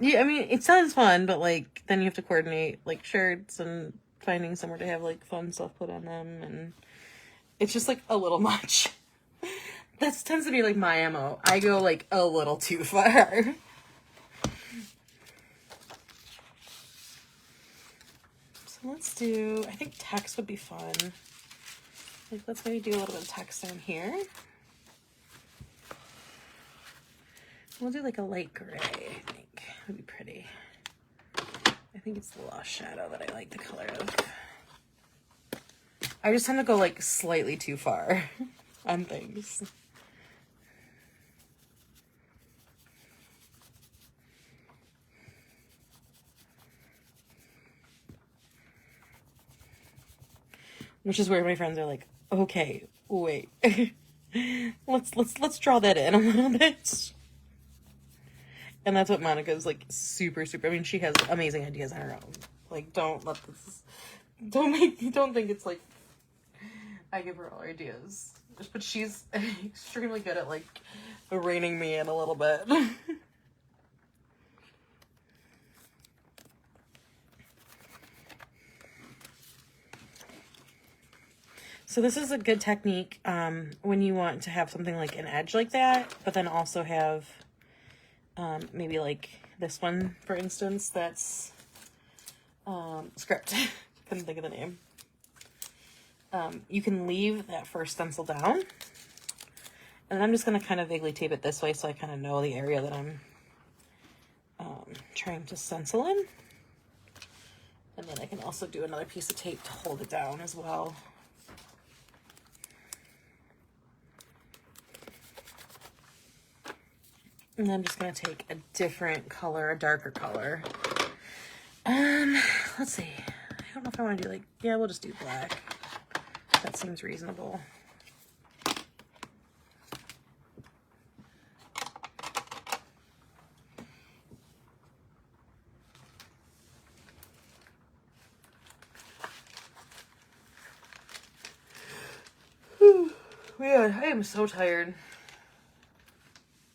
Yeah, I mean, it sounds fun, but, like, then you have to coordinate, like, shirts and finding somewhere to have, like, fun stuff put on them, and it's just, like, a little much. That tends to be, like, my MO. I go, like, a little too far. So let's do, I think text would be fun. Like, let's maybe do a little bit of text down here. We'll do, like, a light gray, I think. Would be pretty. I think it's the Lost Shadow that I like the color of. I just tend to go like slightly too far on things. Which is where my friends are like, okay, wait. let's draw that in a little bit. And that's what Monica's like super, I mean, she has amazing ideas on her own. Like, don't think it's like I give her all ideas. But she's extremely good at like reining me in a little bit. So this is a good technique when you want to have something like an edge like that, but then also have maybe like this one, for instance, that's script. Couldn't think of the name. You can leave that first stencil down. And I'm just going to kind of vaguely tape it this way so I kind of know the area that I'm trying to stencil in. And then I can also do another piece of tape to hold it down as well. And I'm just going to take a different color, a darker color. Let's see. I don't know if I want to do like, yeah, we'll just do black. That seems reasonable. Man, I am so tired.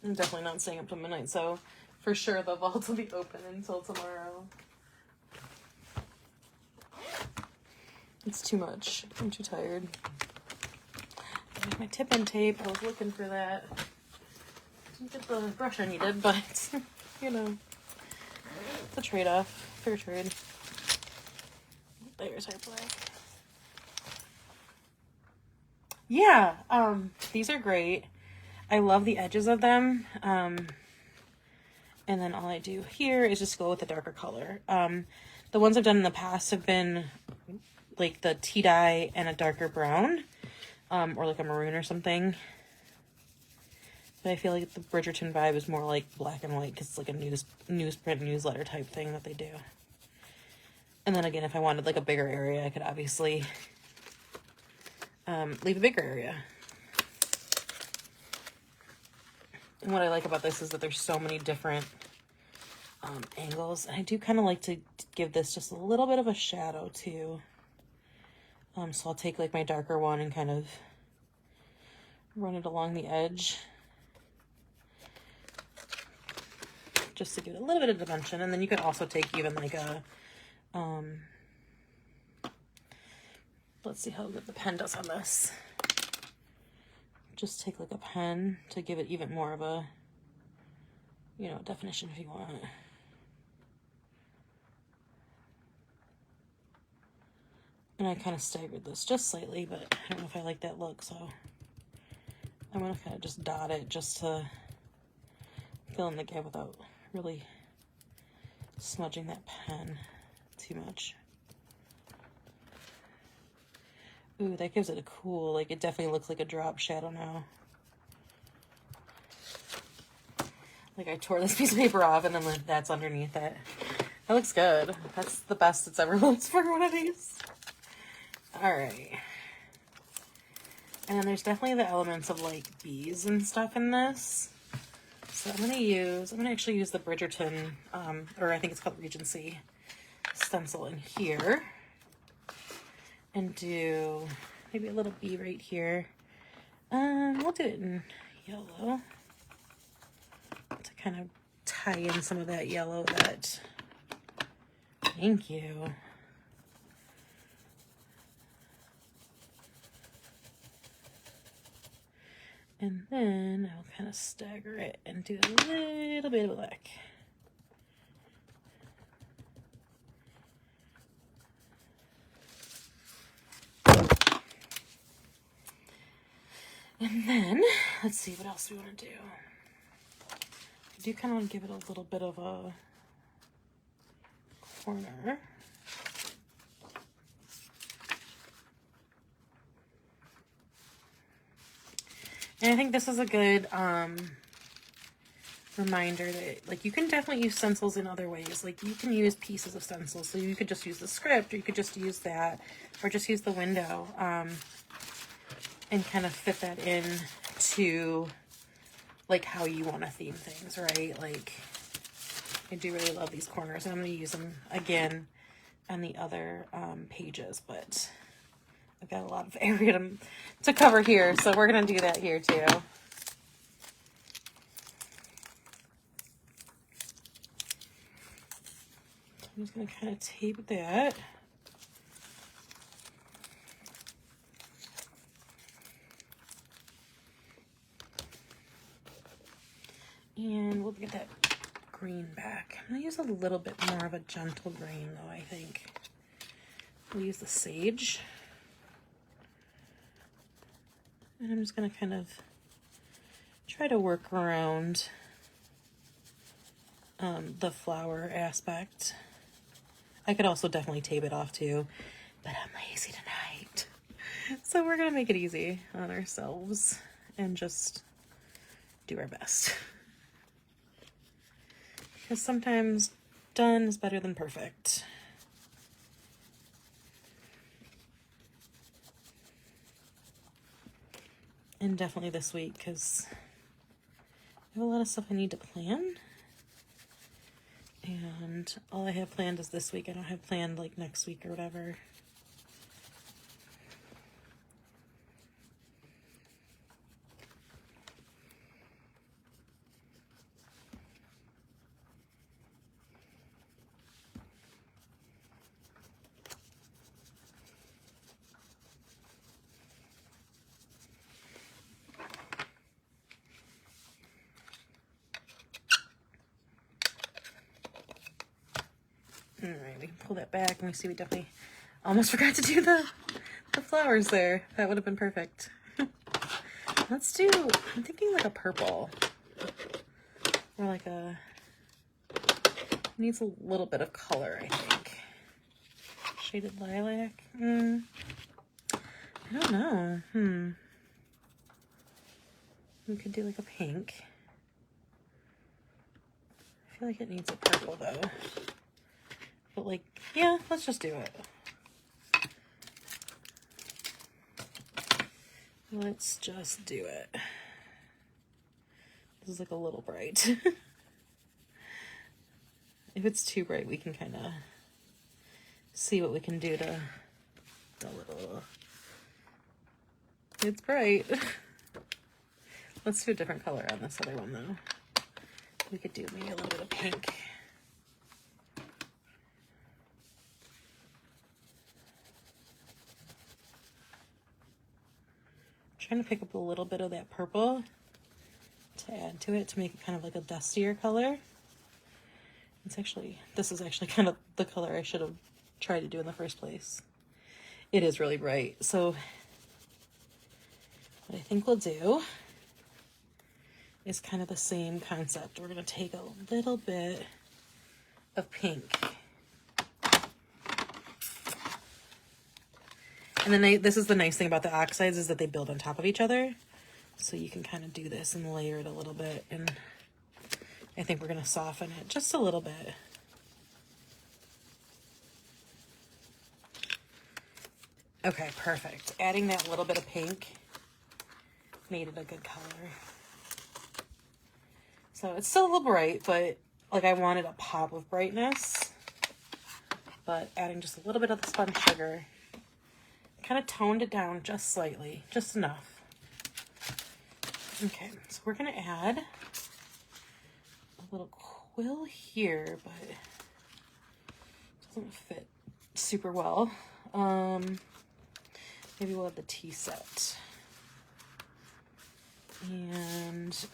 I'm definitely not staying up till midnight, so for sure the vault will be open until tomorrow. It's too much. I'm too tired. There's my tip-in tape. I was looking for that. Didn't get the brush I needed, but, you know, it's a trade-off. Fair trade. There's our black. Yeah, these are great. I love the edges of them. And then all I do here is just go with a darker color. The ones I've done in the past have been like the tea dye and a darker brown, or like a maroon or something. But I feel like the Bridgerton vibe is more like black and white because it's like a newsprint newsletter type thing that they do. And then again, if I wanted like a bigger area, I could obviously leave a bigger area. And what I like about this is that there's so many different angles. And I do kind of like to give this just a little bit of a shadow too. So I'll take like my darker one and kind of run it along the edge, just to give it a little bit of dimension. And then you could also take even like a, let's see how good the pen does on this. Just take like a pen to give it even more of a, you know, definition if you want. And I kind of staggered this just slightly, but I don't know if I like that look, so I'm going to kind of just dot it just to fill in the gap without really smudging that pen too much. Ooh, that gives it a cool, like, it definitely looks like a drop shadow now. Like, I tore this piece of paper off and then that's underneath it. That looks good. That's the best it's ever looked for one of these. Alright. And then there's definitely the elements of, like, bees and stuff in this. So I'm going to actually use the Bridgerton, or I think it's called Regency stencil in here. And do maybe a little bee right here. We'll do it in yellow to kind of tie in some of that yellow that, thank you. And then I'll kind of stagger it and do a little bit of black. And then, let's see what else we want to do. I do kind of want to give it a little bit of a corner. And I think this is a good reminder that, like, you can definitely use stencils in other ways. Like, you can use pieces of stencils. So you could just use the script, or you could just use that, or just use the window. And kind of fit that in to, like, how you want to theme things, right? Like, I do really love these corners, and I'm going to use them again on the other pages, but I've got a lot of area to cover here, so we're going to do that here too. I'm just going to kind of tape that. And we'll get that green back. I'm going to use a little bit more of a gentle green, though, I think. We'll use the sage. And I'm just going to kind of try to work around the flower aspect. I could also definitely tape it off, too. But I'm lazy tonight. So we're going to make it easy on ourselves and just do our best. Because sometimes done is better than perfect. And definitely this week, because I have a lot of stuff I need to plan. And all I have planned is this week. I don't have planned like next week or whatever. All right, we can pull that back and we see we definitely almost forgot to do the flowers there. That would have been perfect. Let's do, I'm thinking like a purple. Or like a, needs a little bit of color, I think. Shaded lilac. I don't know. We could do like a pink. I feel like it needs a purple though. But like, yeah, let's just do it. Let's just do it. This is like a little bright. If it's too bright, we can kind of see what we can do to dull it a little. It's bright. Let's do a different color on this other one though. We could do maybe a little bit of pink. Trying to pick up a little bit of that purple to add to it to make it kind of like a dustier color. This is actually kind of the color I should have tried to do in the first place. It is really bright. So what I think we'll do is kind of the same concept. We're going to take a little bit of pink. And then this is the nice thing about the oxides is that they build on top of each other. So you can kind of do this and layer it a little bit. And I think we're going to soften it just a little bit. Okay, perfect. Adding that little bit of pink made it a good color. So it's still a little bright, but like I wanted a pop of brightness. But adding just a little bit of the spun sugar kind of toned it down just slightly, just enough. Okay, so we're going to add a little quill here, but it doesn't fit super well. Maybe we'll have the tea set. And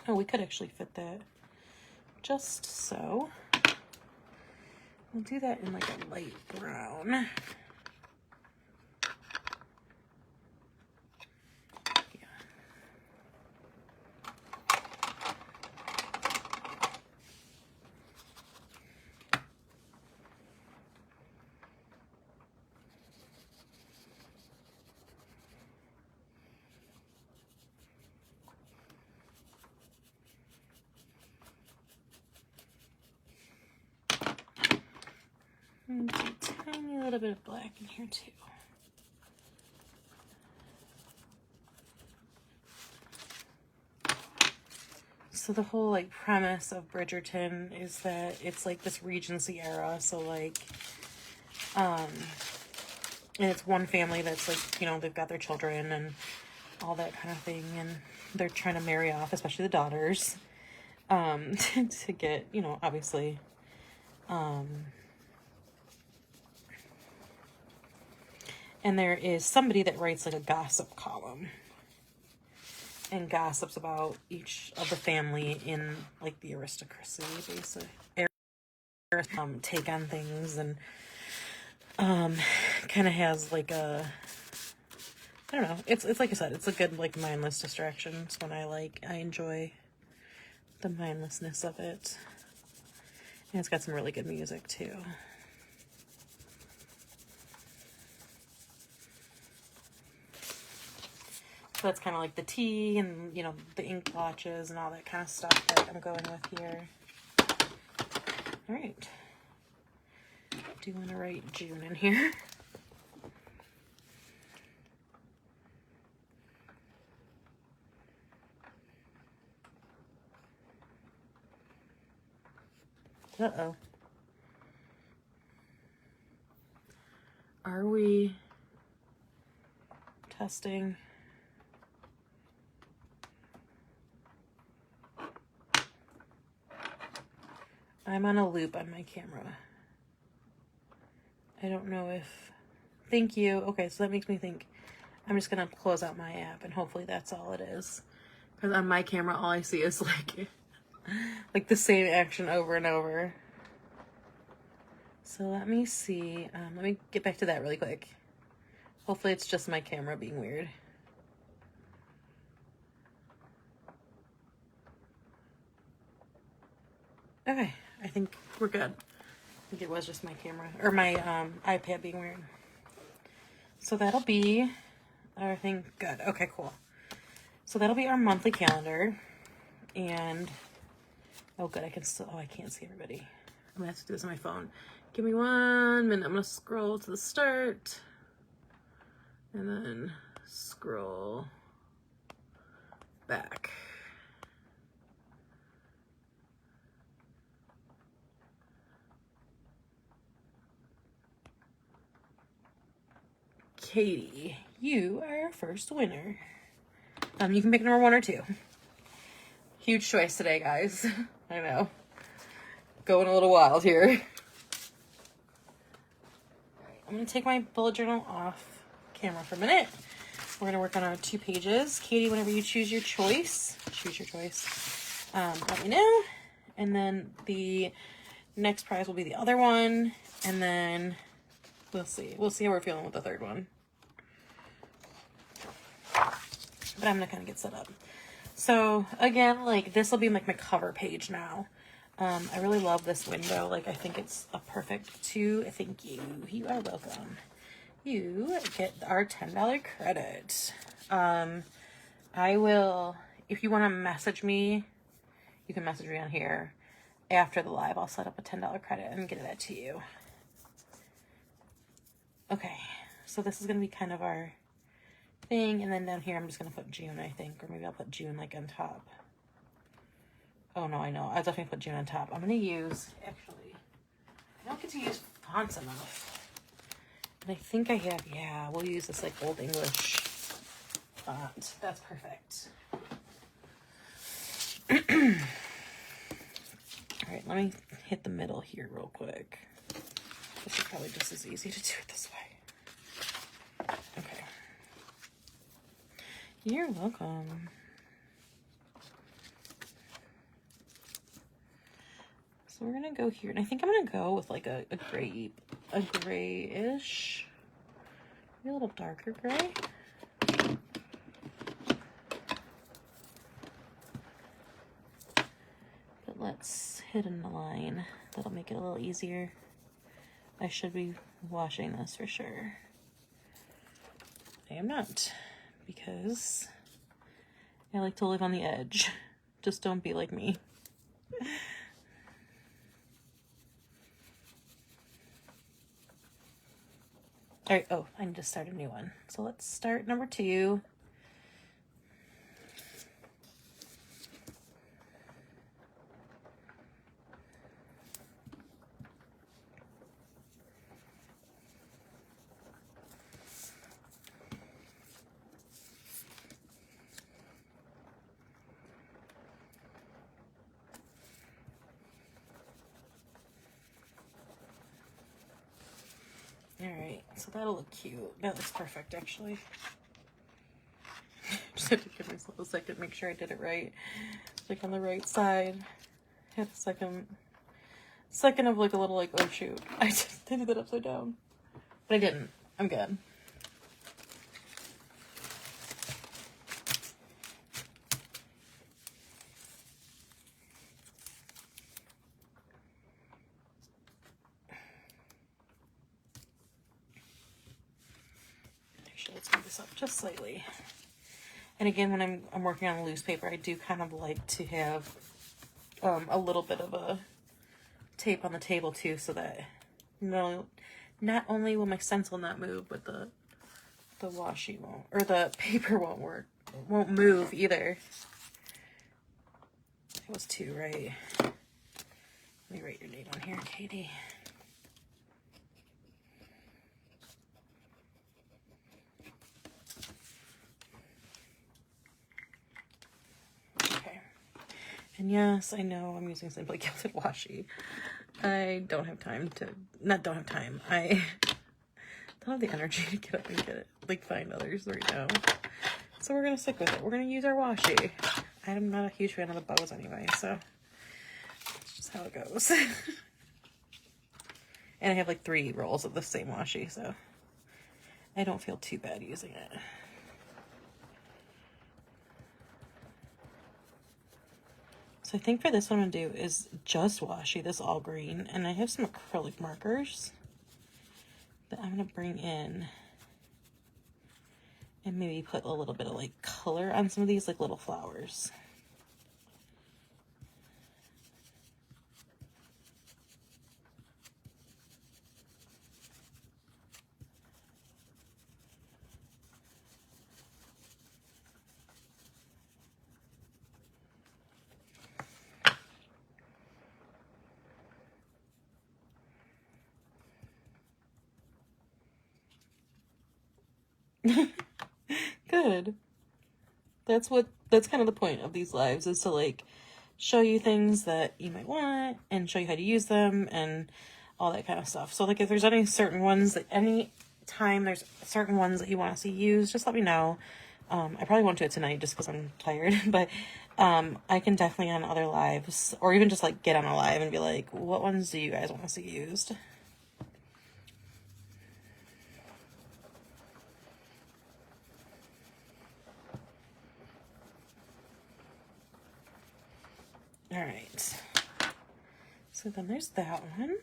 oh, we could actually fit that just so. We'll do that in like a light brown. And a tiny little bit of black in here too. So the whole like premise of Bridgerton is that it's like this Regency era. So like, and it's one family that's like, you know, they've got their children and all that kind of thing. And they're trying to marry off, especially the daughters, to get, you know, obviously, and there is somebody that writes like a gossip column and gossips about each of the family in like the aristocracy, basically, take on things, and kind of has like a, I don't know, it's like I said, it's a good like mindless distraction. It's one I enjoy the mindlessness of it, and it's got some really good music too. So that's kind of like the tea and, you know, the ink blotches and all that kind of stuff that I'm going with here. All right. Do you want to write June in here? Uh-oh. Are we testing? I'm on a loop on my camera. I don't know if... Thank you. Okay, so that makes me think I'm just going to close out my app and hopefully that's all it is. Because on my camera, all I see is like the same action over and over. So let me see. Let me get back to that really quick. Hopefully it's just my camera being weird. Okay, I think we're good. I think it was just my camera, or my iPad being weird. So that'll be our thing. Good. Okay, cool. So that'll be our monthly calendar. And, oh good, I can still, oh, I can't see everybody. I'm gonna have to do this on my phone. Give me 1 minute. I'm gonna scroll to the start and then scroll back. Katie, you are our first winner. You can pick number 1 or 2. Huge choice today, guys. I know. Going a little wild here. Alright, I'm going to take my bullet journal off camera for a minute. We're going to work on our 2 pages. Katie, whenever you choose your choice, let me know. And then the next prize will be the other one. And then we'll see. We'll see how we're feeling with the third one. But I'm going to kind of get set up. So again, like this will be like my cover page now. I really love this window. Like I think it's a perfect 2. Thank you. You are welcome. You get our $10 credit. I will, if you want to message me, you can message me on here. After the live, I'll set up a $10 credit and get that to you. Okay, so this is going to be kind of our thing, and then down here I'm just going to put June, I think, or maybe I'll put June like on top. Oh no, I know, I'll definitely put June on top. I'm going to use, actually, I don't get to use fonts enough, and I think I have, yeah, we'll use this like Old English font. That's perfect. Alright, let me hit the middle here real quick. This is probably just as easy to do it this way. Okay. You're welcome. So we're gonna go here, and I think I'm gonna go with like a grayish, maybe a little darker gray. But let's hit in the line. That'll make it a little easier. I should be washing this for sure. I am not, because I like to live on the edge. Just don't be like me. All right, oh, I need to start a new one. So let's start number 2. Alright, so that'll look cute. That looks perfect, actually. Just had to give myself a second, make sure I did it right. Like on the right side. Had a second of like a little like, oh shoot, I did that upside down. But I didn't. I'm good. Let's move this up just slightly. And again, when I'm working on a loose paper, I do kind of like to have a little bit of a tape on the table too, so that not only will my stencil not move, but the washi won't, or the paper won't move either. It was 2, right? Let me write your name on here, Katie. And yes, I know I'm using Simply Gilded Washi. I don't have time to, I don't have the energy to get up and get it, like find others right now. So we're going to stick with it. We're going to use our washi. I'm not a huge fan of the bows anyway, so that's just how it goes. And I have like 3 rolls of the same washi, so I don't feel too bad using it. So I think for this one I'm going to do is just washi this all green, and I have some acrylic markers that I'm going to bring in and maybe put a little bit of like color on some of these like little flowers. Good. That's kind of the point of these lives, is to like show you things that you might want and show you how to use them and all that kind of stuff. So like if there's any certain ones that any time there's certain ones that you want to see used, just let me know. I probably won't do it tonight just because I'm tired, but I can definitely on other lives, or even just like get on a live and be like, what ones do you guys want to see used? All right. So then there's that one.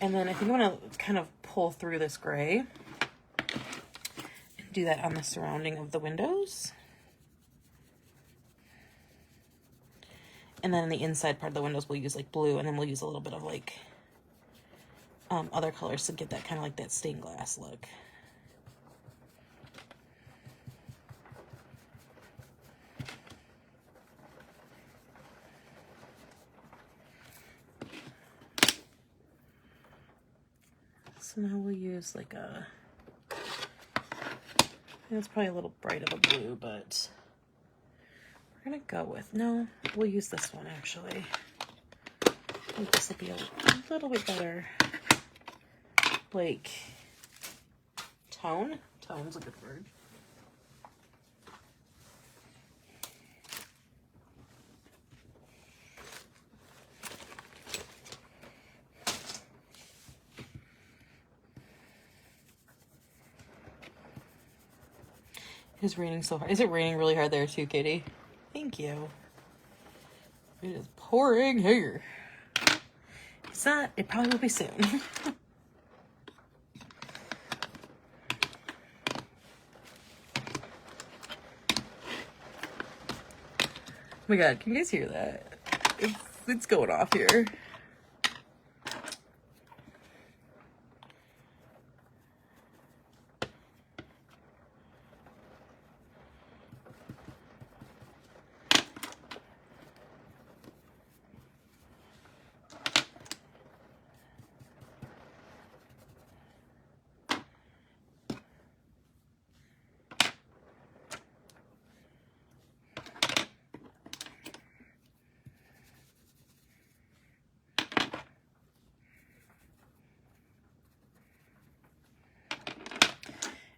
And then I think I'm going to kind of pull through this gray and do that on the surrounding of the windows. And then in the inside part of the windows, we'll use like blue, and then we'll use a little bit of like other colors to get that kind of like that stained glass look. So now we'll use like it's probably a little bright of a blue, but we're gonna go with, no, we'll use this one actually. I think this will be a little bit better, like, tone. Tone's a good word. It is raining so hard. Is it raining really hard there too, Katie? Thank you. It is pouring here. It's not. It probably will be soon. Oh my god, can you guys hear that? It's going off here.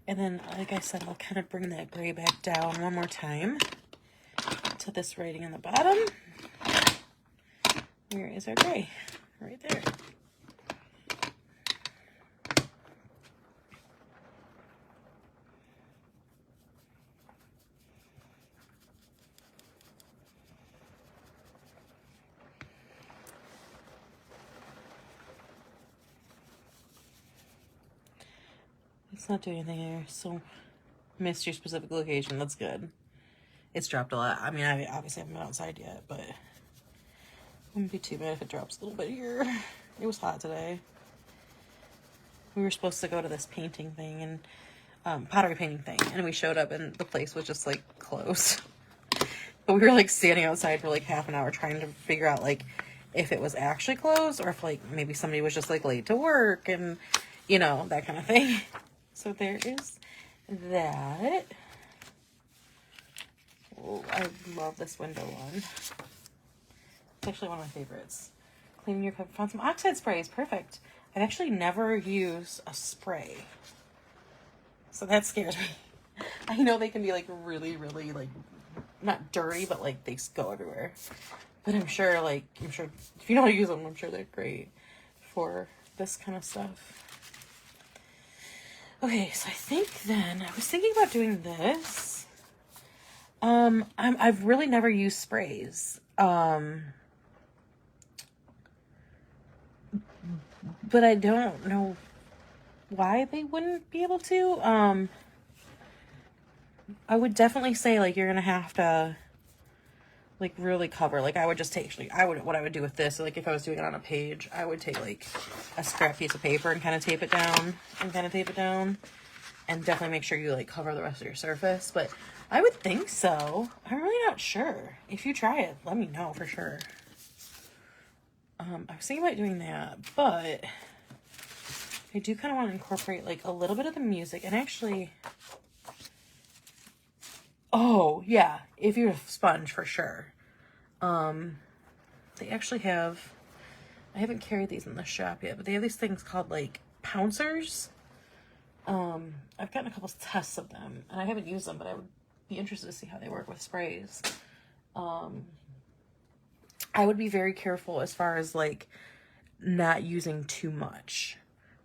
And then, like I said, I'll kind of bring that gray back down one more time to this writing on the bottom. Where is our gray? Right there. It's not doing anything here, so missed your specific location. That's good. It's dropped a lot. I mean, I obviously haven't been outside yet, but it wouldn't be too bad if it drops a little bit here. It was hot today. We were supposed to go to this painting thing, and pottery painting thing, and we showed up and the place was just like closed. But we were like standing outside for like half an hour trying to figure out like if it was actually closed or if like maybe somebody was just like late to work and, you know, that kind of thing. So there is that. Oh, I love this window one. It's actually one of my favorites. Cleaning your cup. Found some oxide sprays. Perfect. I've actually never used a spray, so that scares me. I know they can be like really, really like not dirty, but like they go everywhere. But I'm sure if you know how to use them, I'm sure they're great for this kind of stuff. Okay, so I think then I was thinking about doing this. I've really never used sprays. But I don't know why they wouldn't be able to. I would definitely say like you're gonna have to like really cover. Like I would just take what I would do with this, like if I was doing it on a page, I would take like a scrap piece of paper and kind of tape it down and definitely make sure you like cover the rest of your surface. But I would think so. I'm really not sure. If you try it, let me know for sure. I was thinking about doing that, but I do kind of want to incorporate like a little bit of the music, and actually, oh yeah, if you're a sponge for sure. They actually have, I haven't carried these in the shop yet, but they have these things called like pouncers. I've gotten a couple tests of them, and I haven't used them, but I would be interested to see how they work with sprays. I would be very careful as far as like not using too much.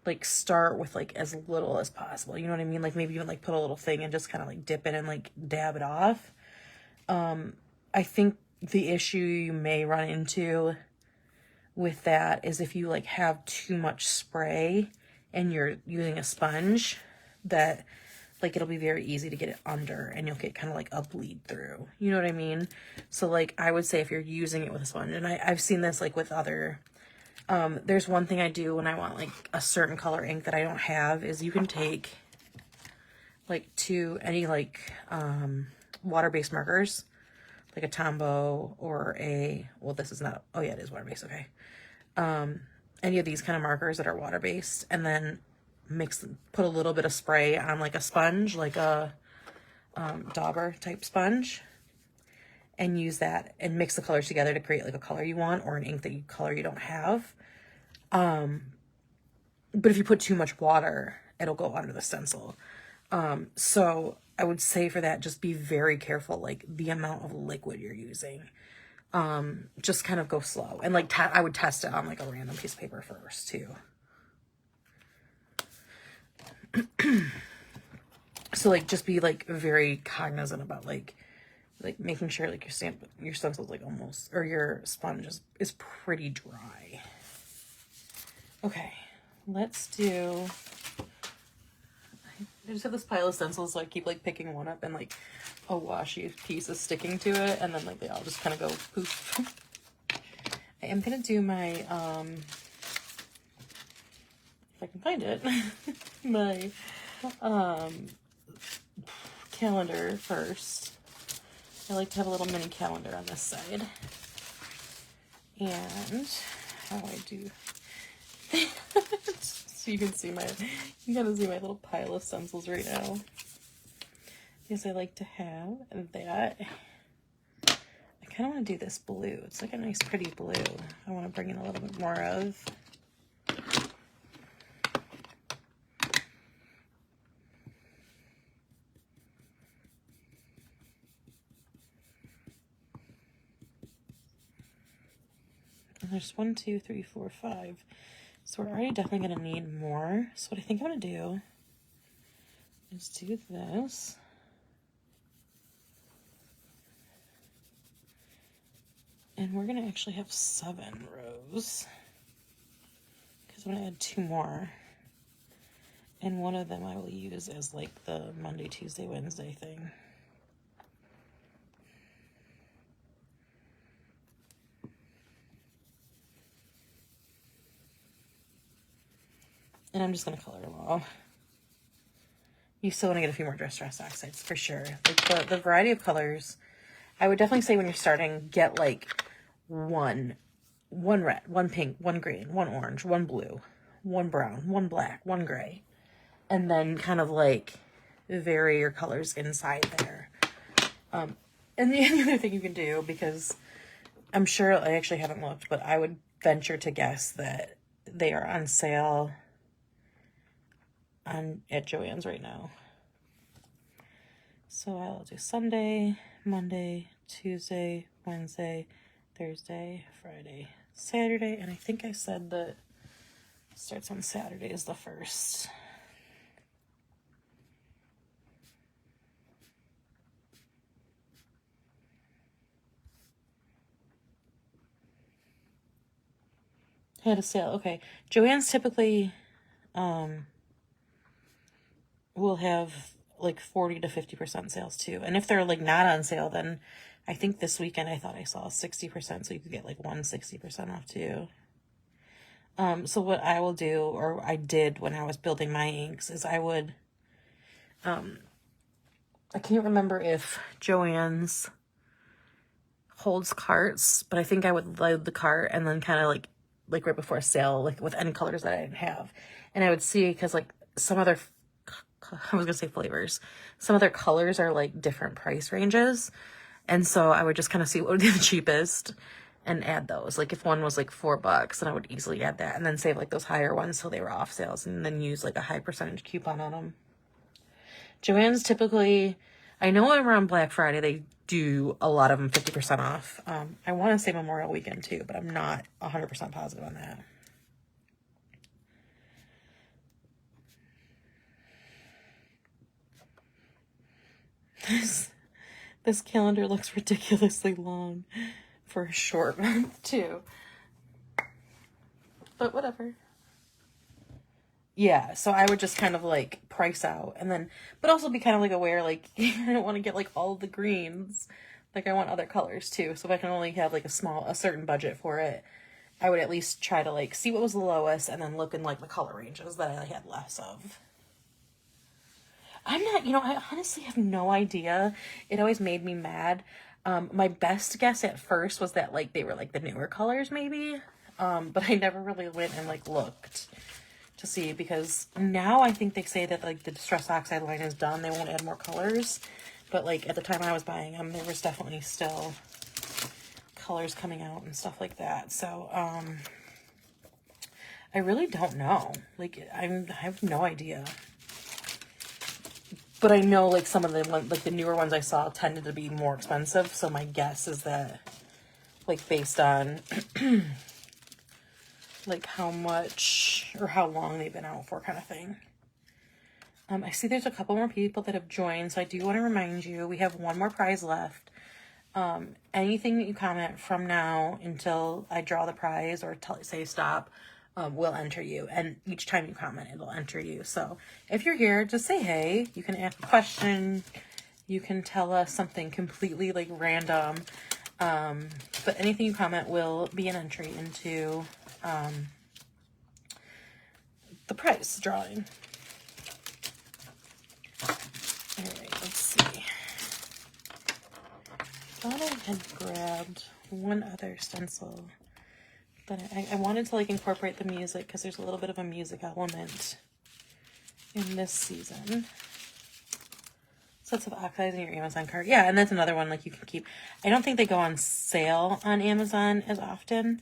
Like start with like as little as possible. You know what I mean? Like maybe even like put a little thing and just kind of like dip it and like dab it off. I think the issue you may run into with that is if you like have too much spray and you're using a sponge, that like it'll be very easy to get it under and you'll get kind of like a bleed through. You know what I mean? So like I would say if you're using it with a sponge, and I've seen this like with other, there's one thing I do when I want like a certain color ink that I don't have, is you can take like any like water-based markers, like a Tombow or a, well this is not, oh yeah it is water-based, okay. Any of these kind of markers that are water-based, and then put a little bit of spray on like a sponge, like a dauber type sponge, and use that and mix the colors together to create like a color you want, or an ink color you don't have. But if you put too much water, it'll go under the stencil. So I would say for that, just be very careful, like the amount of liquid you're using. Just kind of go slow, and like I would test it on like a random piece of paper first too. So like just be like very cognizant about like making sure like your stencil is like almost, or your sponge is pretty dry. Okay, let's do, I just have this pile of stencils, so I keep like picking one up and like a washy piece is sticking to it, and then like they all just kind of go poof. I am gonna do my if I can find it, my calendar first. I like to have a little mini calendar on this side. And how I do so you can see you gotta see my little pile of stencils right now. Because I like to have that. I kind of want to do this blue. It's like a nice pretty blue. I want to bring in a little bit more of. And there's 1, 2, 3, 4, 5. So we're already definitely going to need more. So what I think I'm going to do is do this. And we're going to actually have 7 rows, because I'm going to add 2 more. And one of them I will use as like the Monday, Tuesday, Wednesday thing. And I'm just going to color them all. You still want to get a few more Distress Oxides for sure. Like the variety of colors, I would definitely say when you're starting, get like one red, 1 pink, 1 green, 1 orange, 1 blue, 1 brown, 1 black, 1 gray. And then kind of like vary your colors inside there. And the other thing you can do, because I'm sure, I actually haven't looked, but I would venture to guess that they are on sale at Joann's right now. So I'll do Sunday, Monday, Tuesday, Wednesday, Thursday, Friday, Saturday, and I think I said that it starts on Saturday is the 1st. Had a sale. Okay. Joann's typically will have like 40 to 50% sales too. And if they're like not on sale, then I think this weekend I thought I saw 60%, so you could get like 60% off too. So what I will do, or I did when I was building my inks, is I would, I can't remember if Joann's holds carts, but I think I would load the cart and then kind of like like right before a sale, like with any colors that I didn't have. And I would see, because like some other, I was gonna say flavors, some other colors are like different price ranges. And so I would just kind of see what would be the cheapest and add those. Like if one was like $4, then I would easily add that and then save like those higher ones so they were off sales and then use like a high percentage coupon on them. Joann's typically, I know around Black Friday, they do a lot of them 50% off. I want to say Memorial Weekend too, but I'm not 100% positive on that. This calendar looks ridiculously long for a short month too. But whatever. Yeah, so I would just kind of like price out and then, but also be kind of like aware, like, I don't want to get like all the greens. Like I want other colors too. So if I can only have like a certain budget for it, I would at least try to like see what was the lowest and then look in like the color ranges that I had less of. I'm not, I honestly have no idea. It always made me mad. My best guess at first was that like they were like the newer colors maybe. But I never really went and like looked to see, because now I think they say that like the Distress Oxide line is done. They won't add more colors. But like at the time I was buying them, there was definitely still colors coming out and stuff like that. So, I really don't know. Like I have no idea. But I know like some of the ones, like the newer ones I saw tended to be more expensive. So my guess is that like based on like how much or how long they've been out for kind of thing. I see there's a couple more people that have joined. So I do want to remind you, we have one more prize left. Anything that you comment from now until I draw the prize or say stop, will enter you. And each time you comment, it'll enter you. So if you're here, just say hey. You can ask a question. You can tell us something completely like random. But anything you comment will be an entry into the prize drawing. All right, let's see. I thought I had grabbed one other stencil, but I wanted to like incorporate the music because there's a little bit of a music element in this season. Sets of oxides in your Amazon cart. Yeah, and that's another one like you can keep. I don't think they go on sale on Amazon as often.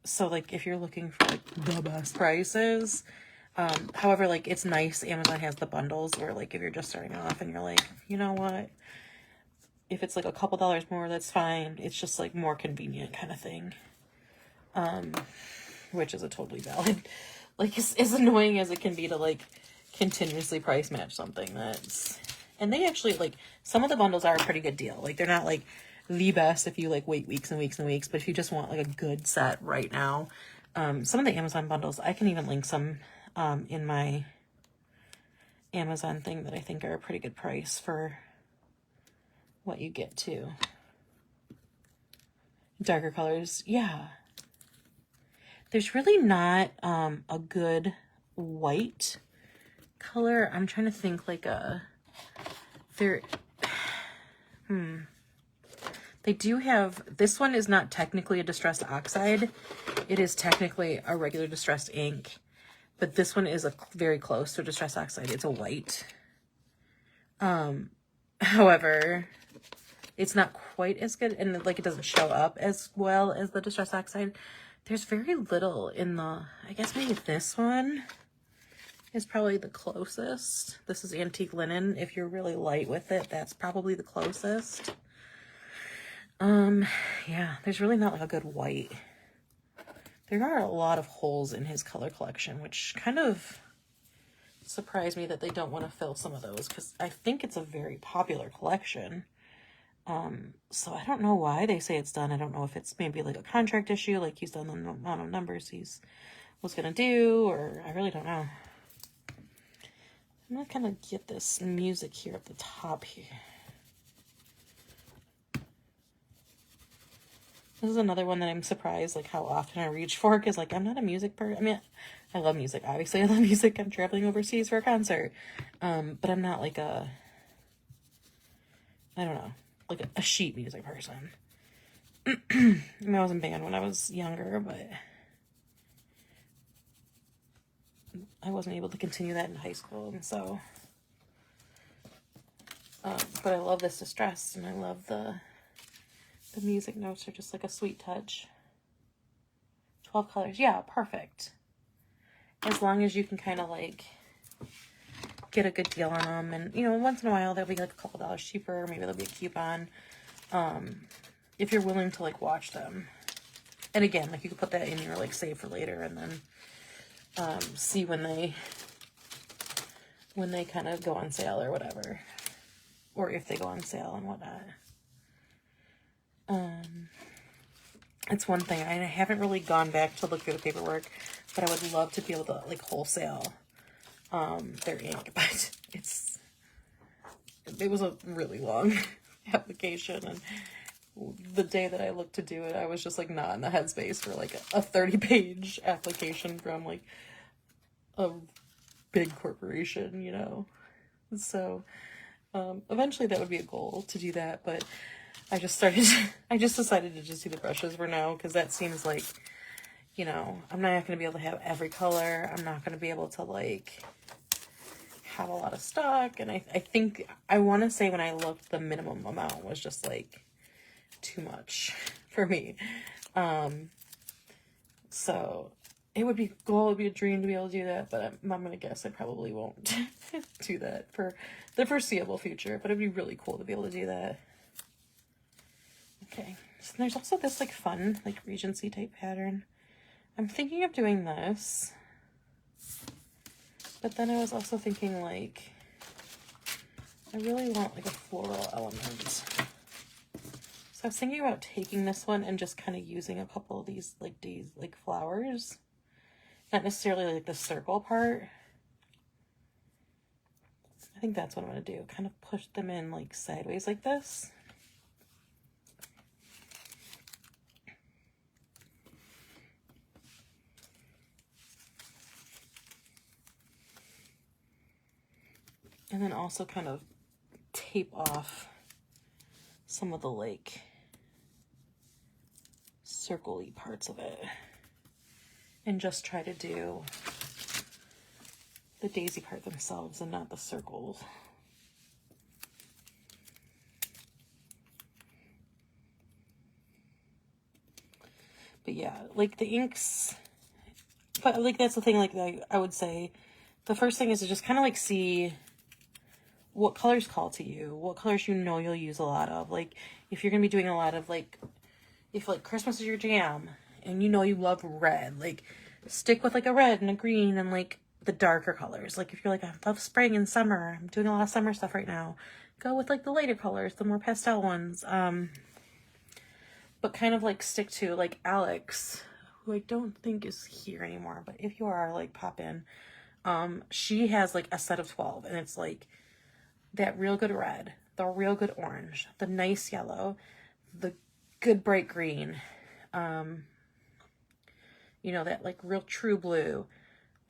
So like if you're looking for like the best prices, however, like it's nice. Amazon has the bundles where like if you're just starting off and you're like, you know what? If it's like a couple dollars more, that's fine. It's just like more convenient kind of thing. Which is a totally valid, like as annoying as it can be to like continuously price match something that's, and they actually like some of the bundles are a pretty good deal. Like they're not like the best if you like wait weeks and weeks and weeks, but if you just want like a good set right now, some of the Amazon bundles, I can even link some in my Amazon thing that I think are a pretty good price for what you get too. Darker colors, yeah. There's really not a good white color. I'm trying to think like they do have, this one is not technically a distressed oxide. It is technically a regular distressed ink, but this one is very close to a distressed oxide. It's a white. However, it's not quite as good, and like it doesn't show up as well as the distressed oxide. There's very little in the, I guess maybe this one is probably the closest. This is antique linen. If you're really light with it, that's probably the closest. Yeah, there's really not like a good white. There are a lot of holes in his color collection, which kind of surprised me that they don't want to fill some of those, because I think it's a very popular collection. So I don't know why they say it's done. I don't know if it's maybe like a contract issue, like he's done the amount of numbers he's was gonna do, or I really don't know. I'm not gonna get this music here at the top here. This is another one that I'm surprised like how often I reach for, because like I'm not a music person. I mean, I love music, obviously. I love music. I'm traveling overseas for a concert. But I'm not like a, I don't know, like a sheet music person. I mean, I was in band when I was younger, but I wasn't able to continue that in high school, and so, but I love this distress, and I love the music notes are just like a sweet touch. 12 colors, yeah, perfect. As long as you can kind of like get a good deal on them, and you know, once in a while they'll be like a couple dollars cheaper, maybe there'll be a coupon, if you're willing to like watch them. And again, like you could put that in your like save for later, and then see when they kind of go on sale or whatever, or if they go on sale and whatnot. It's one thing, I haven't really gone back to look through the paperwork, but I would love to be able to like wholesale their ink, but it was a really long application, and the day that I looked to do it, I was just like not in the headspace for like a 30-page application from like a big corporation, you know. So eventually that would be a goal to do that, but I just decided to just do the brushes for now, because that seems like, you know, I'm not going to be able to have every color. I'm not going to be able to like have a lot of stock, and I think I want to say when I looked, the minimum amount was just like too much for me. So it would be a dream to be able to do that, but I'm gonna guess I probably won't do that for the foreseeable future, but it'd be really cool to be able to do that. Okay, so there's also this like fun like Regency type pattern. I'm thinking of doing this, but then I was also thinking like I really want like a floral element. So I was thinking about taking this one and just kind of using a couple of these like flowers, not necessarily like the circle part. I think that's what I'm going to do, kind of push them in like sideways like this. And then also kind of tape off some of the like circle-y parts of it, and just try to do the daisy part themselves and not the circles. But yeah, like the inks, but like that's the thing, like I would say the first thing is to just kind of like see what colors call to you, what colors you know you'll use a lot of. Like if you're gonna be doing a lot of like, if like Christmas is your jam and you know you love red, like stick with like a red and a green and like the darker colors. Like if you're like, I love spring and summer, I'm doing a lot of summer stuff right now, go with like the lighter colors, the more pastel ones. But kind of like stick to like Alex, who I don't think is here anymore, but if you are, like pop in. She has like a set of 12, and it's like that real good red, the real good orange, the nice yellow, the good bright green, you know, that like real true blue,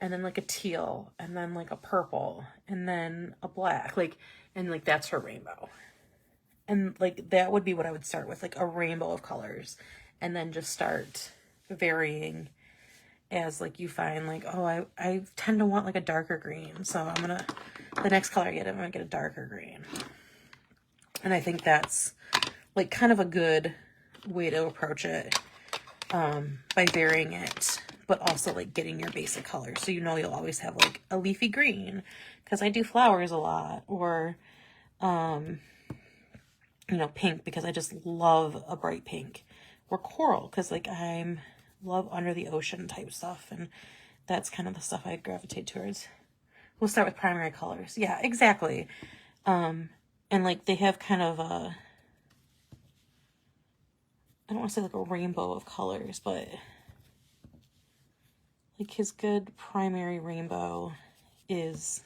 and then like a teal, and then like a purple, and then a black, like, and like that's her rainbow. And like that would be what I would start with, like a rainbow of colors, and then just start varying as like you find like, oh, I tend to want like a darker green, so the next color I get, I'm gonna get a darker green. And I think that's like kind of a good way to approach it, by varying it, but also like getting your basic colors, so you know you'll always have like a leafy green, because I do flowers a lot, or you know, pink, because I just love a bright pink, or coral, because like I'm love under the ocean type stuff, and that's kind of the stuff I gravitate towards. We'll start with primary colors. Yeah, exactly. And like they have kind of a, I don't want to say like a rainbow of colors, but like his good primary rainbow is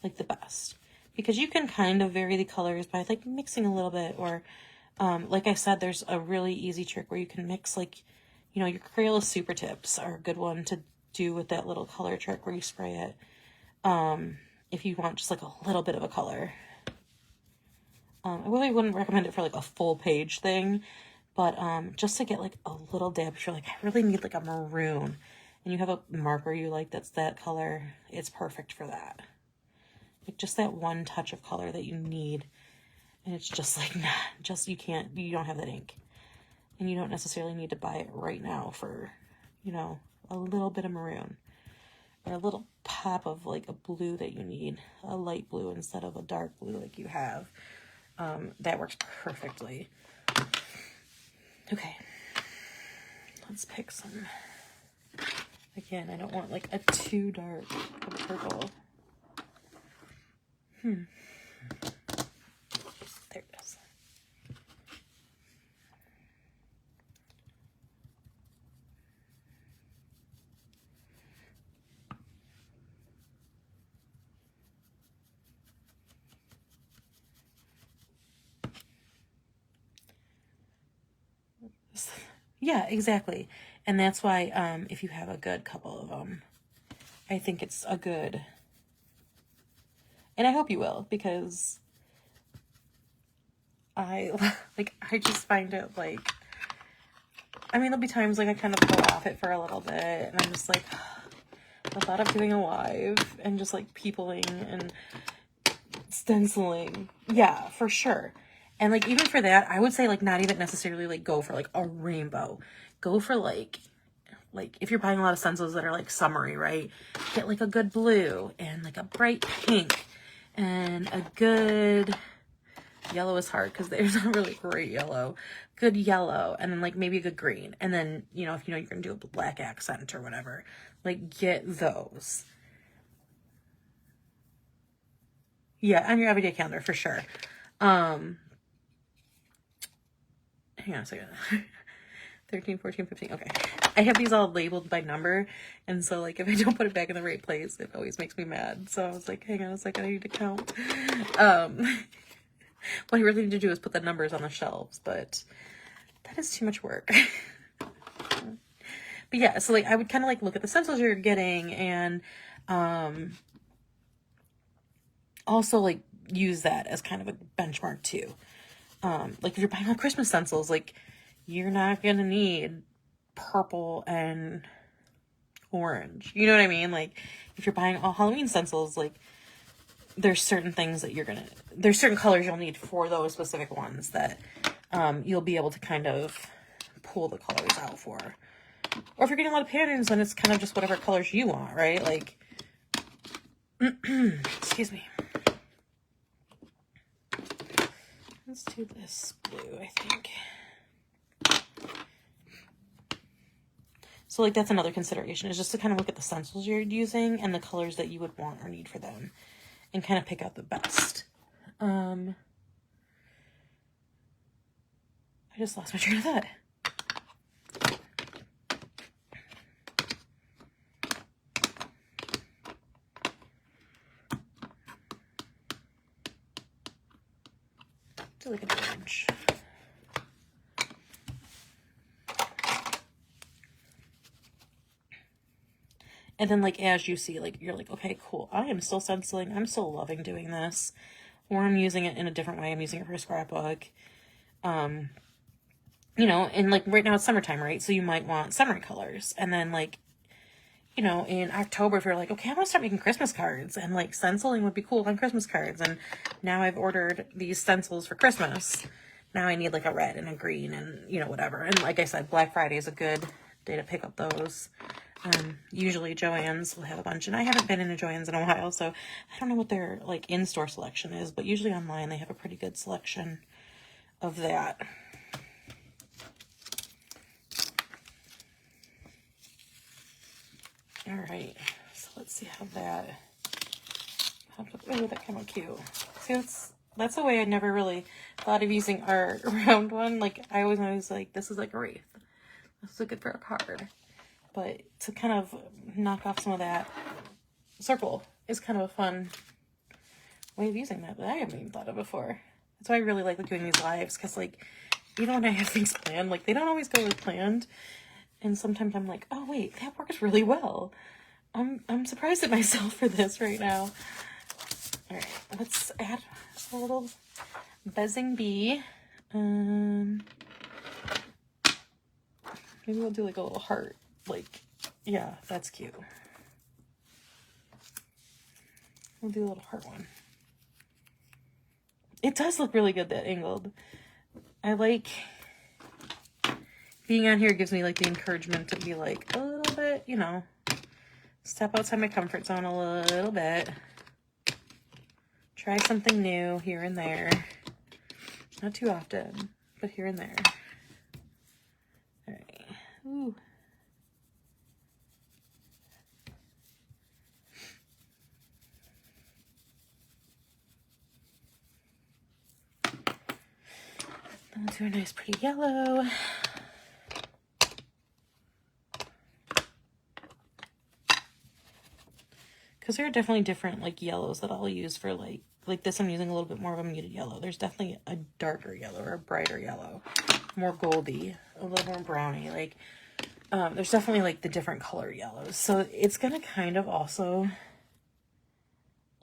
like the best, because you can kind of vary the colors by like mixing a little bit, or like I said, there's a really easy trick where you can mix, like, you know, your Crayola Super Tips are a good one to do with that little color trick where you spray it, if you want just like a little bit of a color. I really wouldn't recommend it for like a full page thing, But just to get like a little dab, if you're like, I really need like a maroon, and you have a marker you like that's that color, it's perfect for that. Like just that one touch of color that you need. And it's just like, nah, you don't have that ink. And you don't necessarily need to buy it right now for, you know, a little bit of maroon. Or a little pop of like a blue that you need. A light blue instead of a dark blue like you have. That works perfectly. Okay. Let's pick some. Again, I don't want like a too dark of purple. There it is. Yeah, exactly. And that's why if you have a good couple of them, I think it's a good, and I hope you will, because I just find it like, I mean, there'll be times like I kind of go off it for a little bit and I'm just like, the thought of doing a live and just like peopling and stenciling. Yeah, for sure. And like, even for that, I would say like not even necessarily like go for like a rainbow. Go for like if you're buying a lot of stencils that are like summery, right? Get like a good blue and like a bright pink and a good yellow is hard because there's not really great yellow. Good yellow, and then like maybe a good green. And then, you know, if you know you're gonna do a black accent or whatever, like get those. Yeah, on your everyday calendar for sure. Hang on a second. 13, 14, 15. Okay. I have these all labeled by number. And so, like, if I don't put it back in the right place, it always makes me mad. So I was like, hang on a second, I need to count. What I really need to do is put the numbers on the shelves, but that is too much work. But yeah, so, like, I would kind of, like, look at the stencils you're getting and also, like, use that as kind of a benchmark, too. Like, if you're buying all Christmas stencils, like, you're not gonna need purple and orange. You know what I mean? Like, if you're buying all Halloween stencils, like, there's certain things that there's certain colors you'll need for those specific ones that you'll be able to kind of pull the colors out for. Or if you're getting a lot of patterns, then it's kind of just whatever colors you want, right? Like, excuse me. Let's do this blue, I think. So, like, that's another consideration, is just to kind of look at the stencils you're using and the colors that you would want or need for them and kind of pick out the best. I just lost my train of thought. Do like an orange. And then, like, as you see, like, you're like, okay, cool. I am still stenciling. I'm still loving doing this. Or I'm using it in a different way. I'm using it for a scrapbook. You know, and, like, right now it's summertime, right? So you might want summer colors. And then, like, you know, in October, if you're like, okay, I want to start making Christmas cards. And, like, stenciling would be cool on Christmas cards. And now I've ordered these stencils for Christmas. Now I need, like, a red and a green and, you know, whatever. And, like I said, Black Friday is a good day to pick up those. Usually Joann's will have a bunch, and I haven't been into Joann's in a while, so I don't know what their, like, in-store selection is, but usually online they have a pretty good selection of that. All right, so let's see how that popped up. Oh, that came out cute. See, that's a way I never really thought of using our round one. Like, I was like, this is like a wreath. This is good for a card. But to kind of knock off some of that circle is kind of a fun way of using that I haven't even thought of before. That's why I really like doing these lives, because, like, even when I have things planned, like, they don't always go as planned. And sometimes I'm like, oh, wait, that works really well. I'm surprised at myself for this right now. All right, let's add a little buzzing bee. Maybe we'll do like a little heart. Like, yeah, that's cute. We'll do a little heart one. It does look really good, that angled. I like being on here. Gives me like the encouragement to be like a little bit, you know, step outside my comfort zone a little bit. Try something new here and there. Not too often, but here and there. All right. Ooh. Then we'll do a nice pretty yellow. Because there are definitely different like yellows that I'll use for like this. I'm using a little bit more of a muted yellow. There's definitely a darker yellow or a brighter yellow, more goldy, a little more browny. Like there's definitely like the different color yellows. So it's gonna kind of also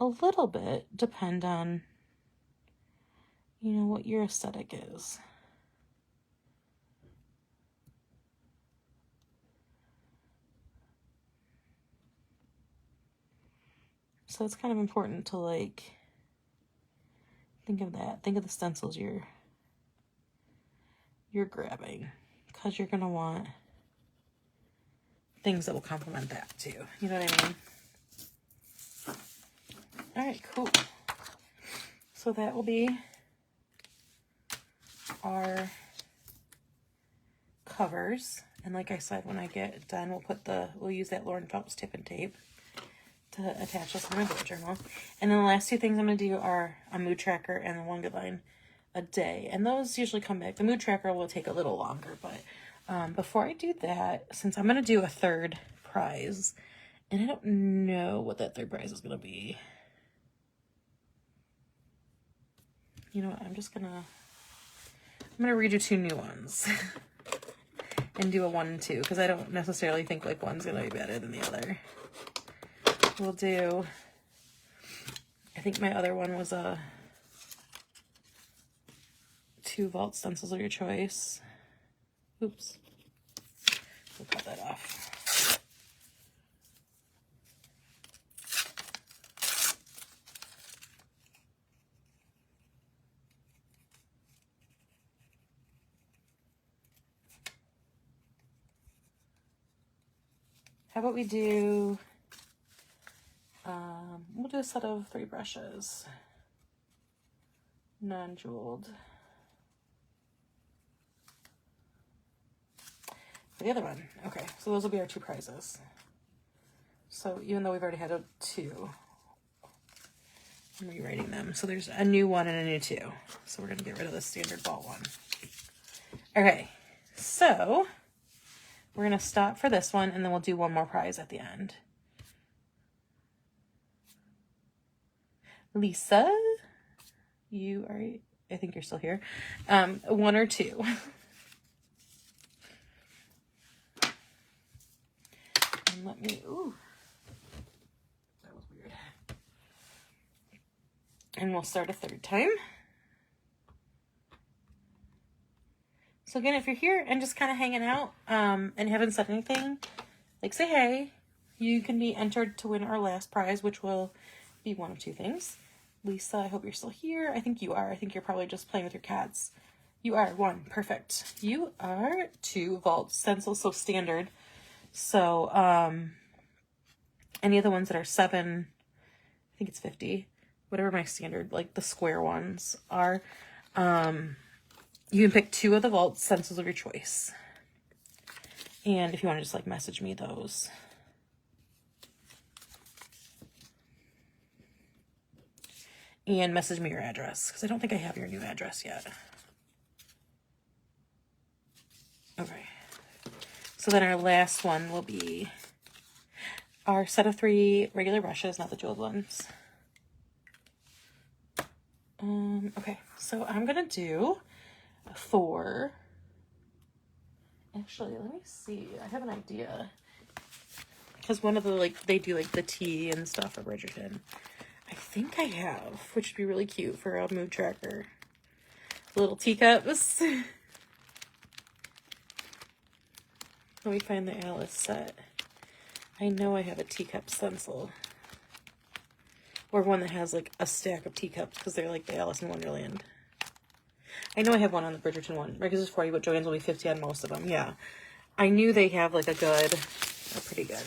a little bit depend on, you know, what your aesthetic is. So it's kind of important to like think of that. Think of the stencils you're grabbing, because you're gonna want things that will complement that too. You know what I mean? All right, cool. So that will be our covers. And like I said, when I get done, we'll use that Lauren Phelps tip and tape to attach this to my bullet journal. And then the last two things I'm going to do are a mood tracker and the one good line a day. And those usually come back. The mood tracker will take a little longer, but before I do that, since I'm going to do a third prize, and I don't know what that third prize is going to be. You know what? I'm going to redo 2 new ones and do a 1 and 2, because I don't necessarily think like one's going to be better than the other. We'll do, I think my other one was a 2 vault stencils of your choice. Oops. We'll cut that off. How about we do, we'll do a set of 3 brushes, non-jeweled. For the other one, okay, so those will be our 2 prizes. So even though we've already had a 2, I'm rewriting them. So there's a new 1 and a new 2. So we're gonna get rid of the standard vault one. Okay, so we're gonna stop for this one, and then we'll do 1 more prize at the end. Lisa, you are, I think you're still here. 1 or 2. And let me, ooh, that was weird. And we'll start a 3rd time. So again, if you're here and just kind of hanging out and haven't said anything, like say hey, you can be entered to win our last prize, which will be 1 of 2 things. Lisa, I hope you're still here. I think you are. I think you're probably just playing with your cats. You are 1. Perfect. You are 2 vault stencils, so standard. So any of the ones that are 7, I think it's 50, whatever my standard, like the square ones are, you can pick 2 of the vault stencils of your choice. And if you want to just like message me those. And message me your address, because I don't think I have your new address yet. Okay. So then our last one will be our set of 3 regular brushes, not the jeweled ones. Okay, so I'm gonna do 4. Actually, let me see. I have an idea. Because one of the, like, they do like the tea and stuff for Bridgerton. I think I have, which would be really cute for a mood tracker. Little teacups. Let me find the Alice set. I know I have a teacup stencil. Or one that has like a stack of teacups because they're like the Alice in Wonderland. I know I have one on the Bridgerton one. Right, because it's 40, but Joann's will be 50 on most of them. Yeah. I knew they have like a pretty good.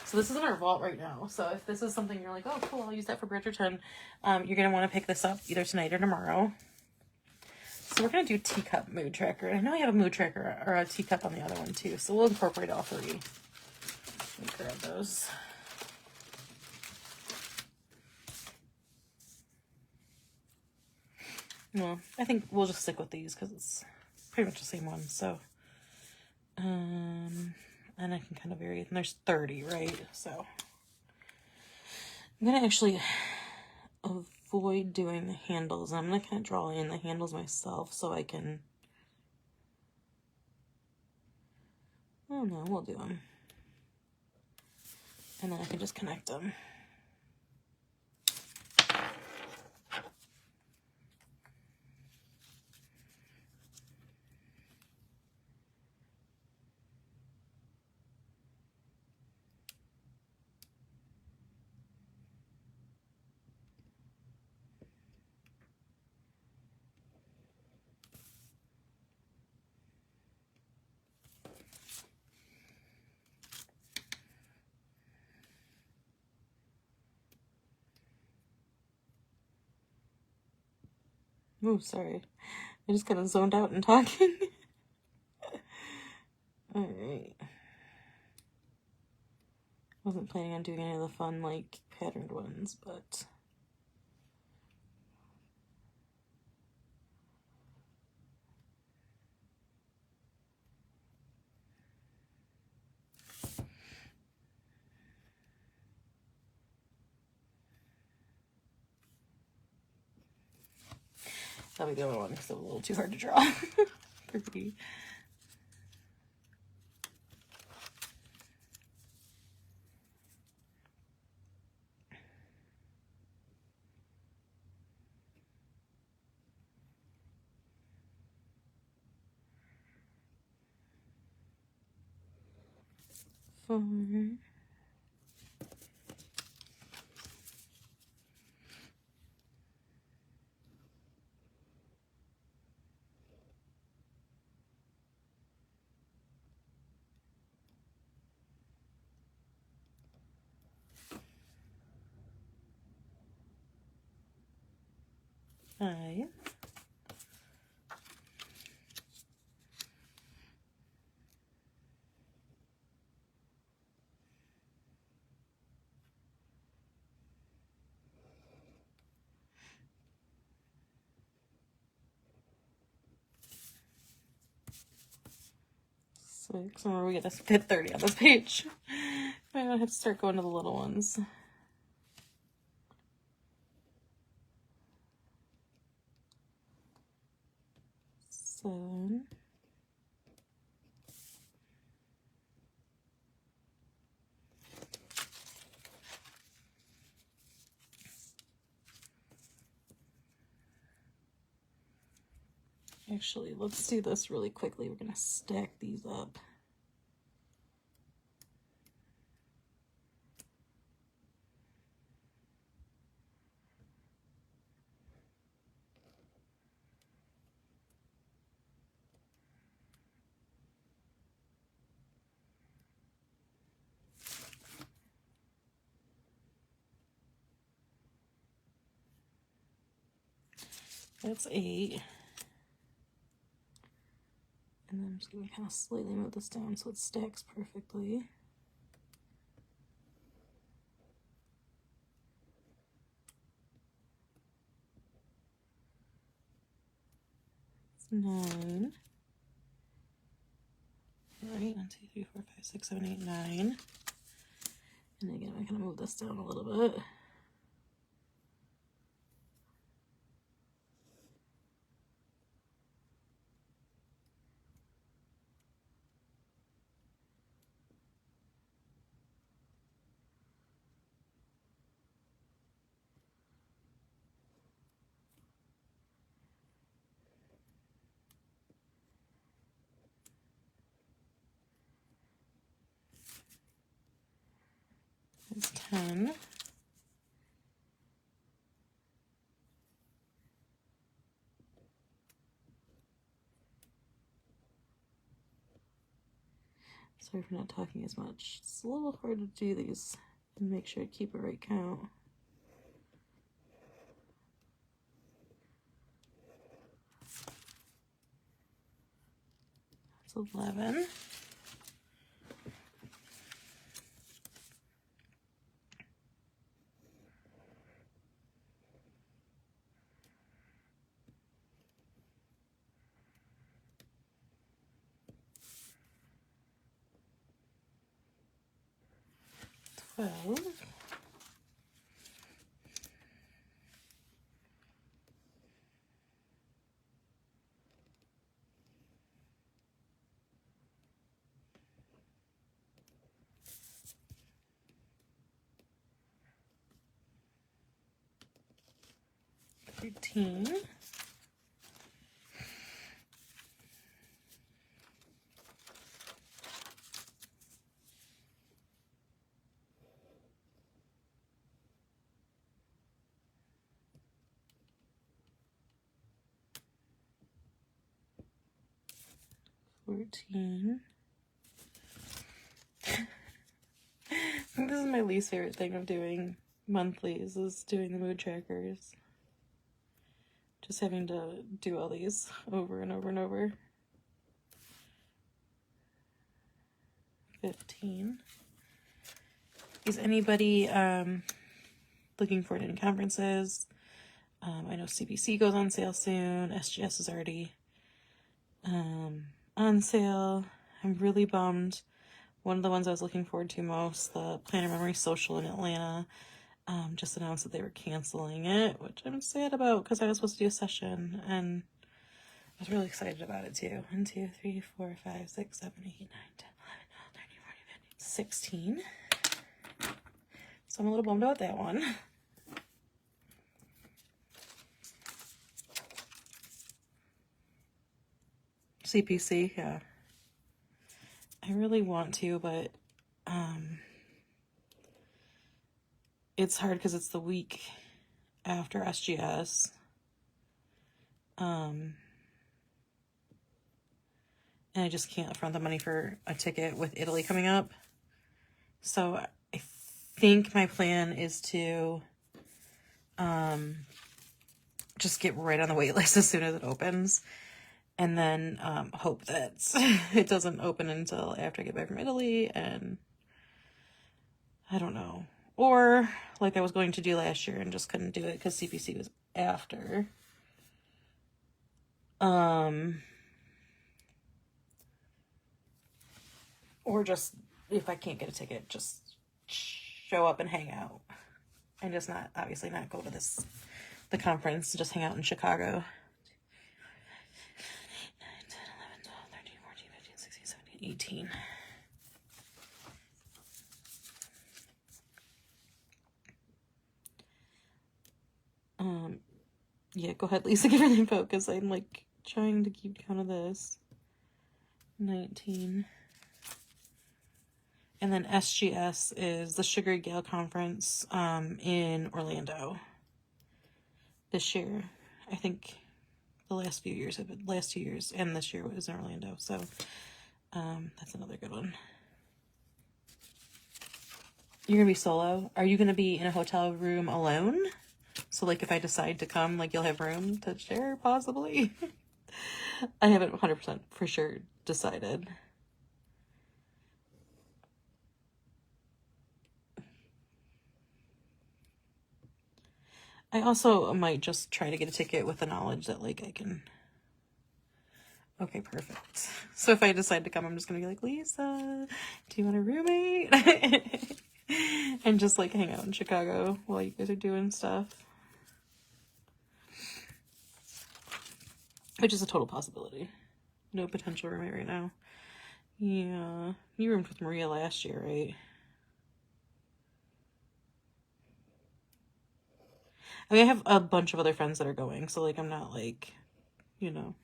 So this is in our vault right now. So if this is something you're like, oh, cool, I'll use that for Bridgerton, you're going to want to pick this up either tonight or tomorrow. So we're going to do teacup mood tracker. I know I have a mood tracker or a teacup on the other one too. So we'll incorporate all three. Let me grab those. No, I think we'll just stick with these because it's pretty much the same one. So, and I can kind of vary it. And there's 30, right? So I'm going to actually avoid doing the handles. I'm going to kind of draw in the handles myself so I can, oh no, we'll do them. And then I can just connect them. Oh, sorry. I just kind of zoned out and talking. Alright. Wasn't planning on doing any of the fun, like, patterned ones, but... That'll be the other one because it was a little too hard to draw. Pretty. Fun. Hi. Six. Remember, we get to fit 30 on this page. I might have to start going to the little ones. Seven. Actually, let's do this really quickly. We're going to stack these up. That's 8. And then I'm just going to kind of slightly move this down so it stacks perfectly. It's 9. All right, 1, 2, 3, 4, 5, 6, 7, 8, 9. And again, I'm going to move this down a little bit. is 10. Sorry for not talking as much. It's a little hard to do these and make sure I keep a right count. That's 11. Well, 13. 14. I think this is my least favorite thing of doing monthlies, is doing the mood trackers. Just having to do all these over and over and over. 15. Is anybody looking forward to any conferences? I know CBC goes on sale soon. SGS is already on sale. I'm really bummed. One of the ones I was looking forward to most, the Planner Memory Social in Atlanta, just announced that they were canceling it, which I'm sad about because I was supposed to do a session, and I was really excited about it too. 1, 2, 3, 4, 5, 6, 7, 8, 9, 10, 11, 12, 13, 14, 15, 16. So I'm a little bummed about that one. CPC, yeah. I really want to, but it's hard because it's the week after SGS. And I just can't front the money for a ticket with Italy coming up. So I think my plan is to just get right on the wait list as soon as it opens. And then hope that it doesn't open until after I get back from Italy, and I don't know. Or like I was going to do last year and just couldn't do it because CPC was after. Or just, if I can't get a ticket, just show up and hang out. And just not, obviously not go to the conference, just hang out in Chicago. 18. Yeah, go ahead, Lisa, give her the info, because I'm like trying to keep count of this. 19. And then SGS is the Sugar Gale Conference in Orlando this year. I think the last 2 years and this year was in Orlando, so that's another good one. You're gonna be solo? Are you gonna be in a hotel room alone? So like if I decide to come, like you'll have room to share possibly? I haven't 100% for sure decided. I also might just try to get a ticket with the knowledge that like I can. Okay, perfect. So if I decide to come, I'm just gonna be like, Lisa, do you want a roommate? And just like hang out in Chicago while you guys are doing stuff. Which is a total possibility. No potential roommate right now. Yeah. You roomed with Maria last year, right? I mean, I have a bunch of other friends that are going, so like I'm not like, you know.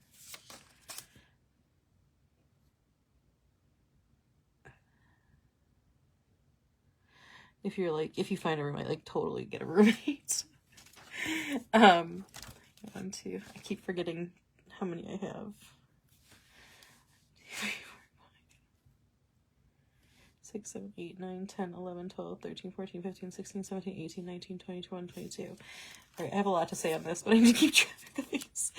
If you're like, if you find a roommate, like totally get a roommate. 1, 2, I keep forgetting how many I have. 6, 7, 8, 9, 10, 11, 12, 13, 14, 15, 16, 17, 18, 19, 20, 21, 22. All right, I have a lot to say on this, but I need to keep track of these.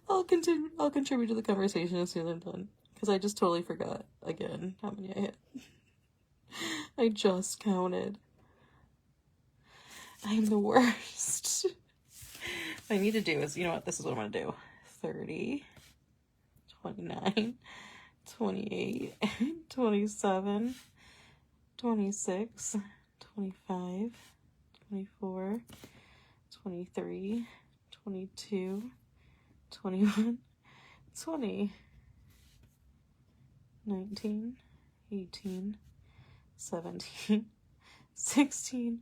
I'll contribute to the conversation as soon as I'm done, because I just totally forgot again how many I had. I just counted. I'm the worst. What I need to do is, you know what, this is what I'm going to do. 30, 29, 28, 27, 26, 25, 24, 23, 22, 21, 20, 19, 18, 17, 16,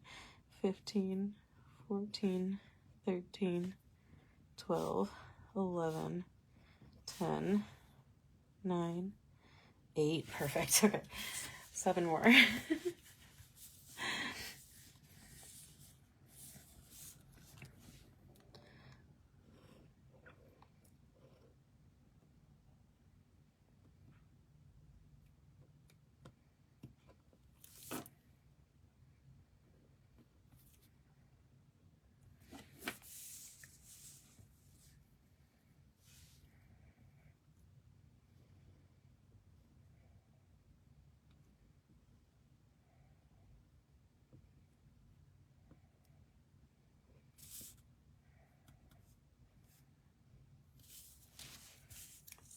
15, 14, 13, 12, 11, 10, 9, 8. Perfect. Okay. 7 more.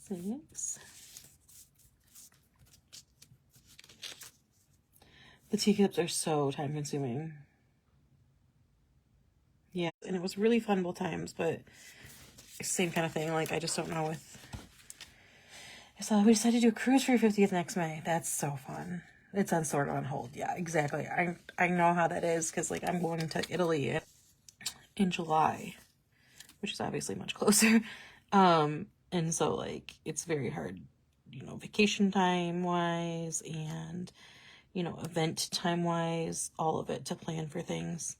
Thanks. The teacups are so time consuming. Yeah, and it was really fun both times, but same kind of thing. Like, I just don't know with... So we decided to do a cruise for your 50th next May. That's so fun. It's on sort of on hold. Yeah, exactly. I know how that is, because like I'm going to Italy in July, which is obviously much closer. And so like it's very hard, you know, vacation time wise and, you know, event time wise, all of it to plan for things.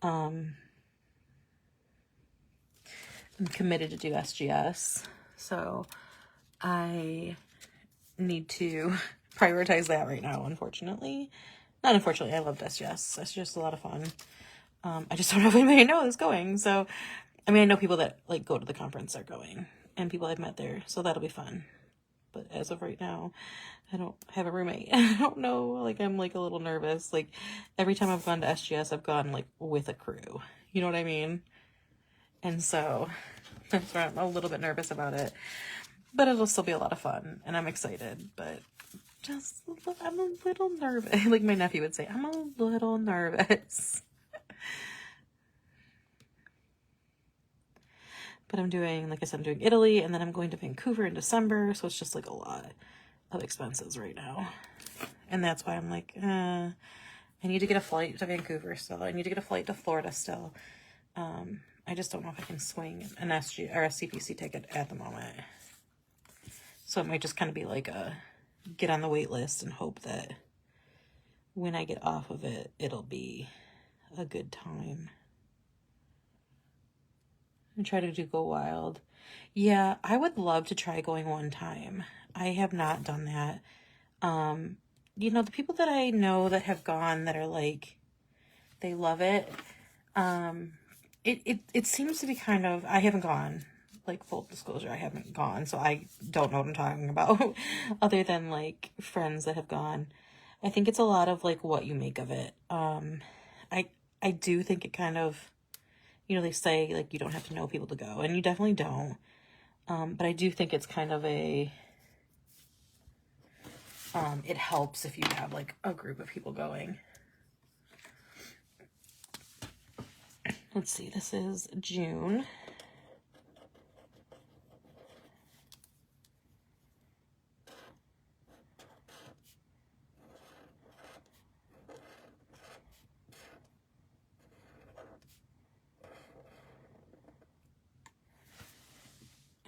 I'm committed to do SGS, so I need to prioritize that right now, unfortunately. Not unfortunately, I loved SGS. SGS is a lot of fun. I just don't know if anybody I know is going. So, I mean, I know people that like go to the conference are going and people I've met there. So that'll be fun. But as of right now, I don't have a roommate. I don't know. Like, I'm like a little nervous. Like, every time I've gone to SGS, I've gone like with a crew. You know what I mean? And so that's why I'm a little bit nervous about it. But it'll still be a lot of fun. And I'm excited. But just, I'm a little nervous. Like my nephew would say, I'm a little nervous. But I'm doing, like I said, I'm doing Italy, and then I'm going to Vancouver in December, so it's just like a lot of expenses right now. And that's why I'm like, I need to get a flight to Vancouver still. I need to get a flight to Florida still. I just don't know if I can swing an SG or a CPC ticket at the moment. So it might just kind of be like a get on the wait list and hope that when I get off of it, it'll be a good time. And try to do Go Wild. Yeah, I would love to try going one time. I have not done that. You know, the people that I know that have gone that are like, they love it. It seems to be kind of, I haven't gone, like full disclosure, I haven't gone, so I don't know what I'm talking about other than like friends that have gone. I think it's a lot of like what you make of it. I do think it kind of, you know, they say like you don't have to know people to go, and you definitely don't. But I do think it's kind of a, it helps if you have like a group of people going. Let's see, this is June.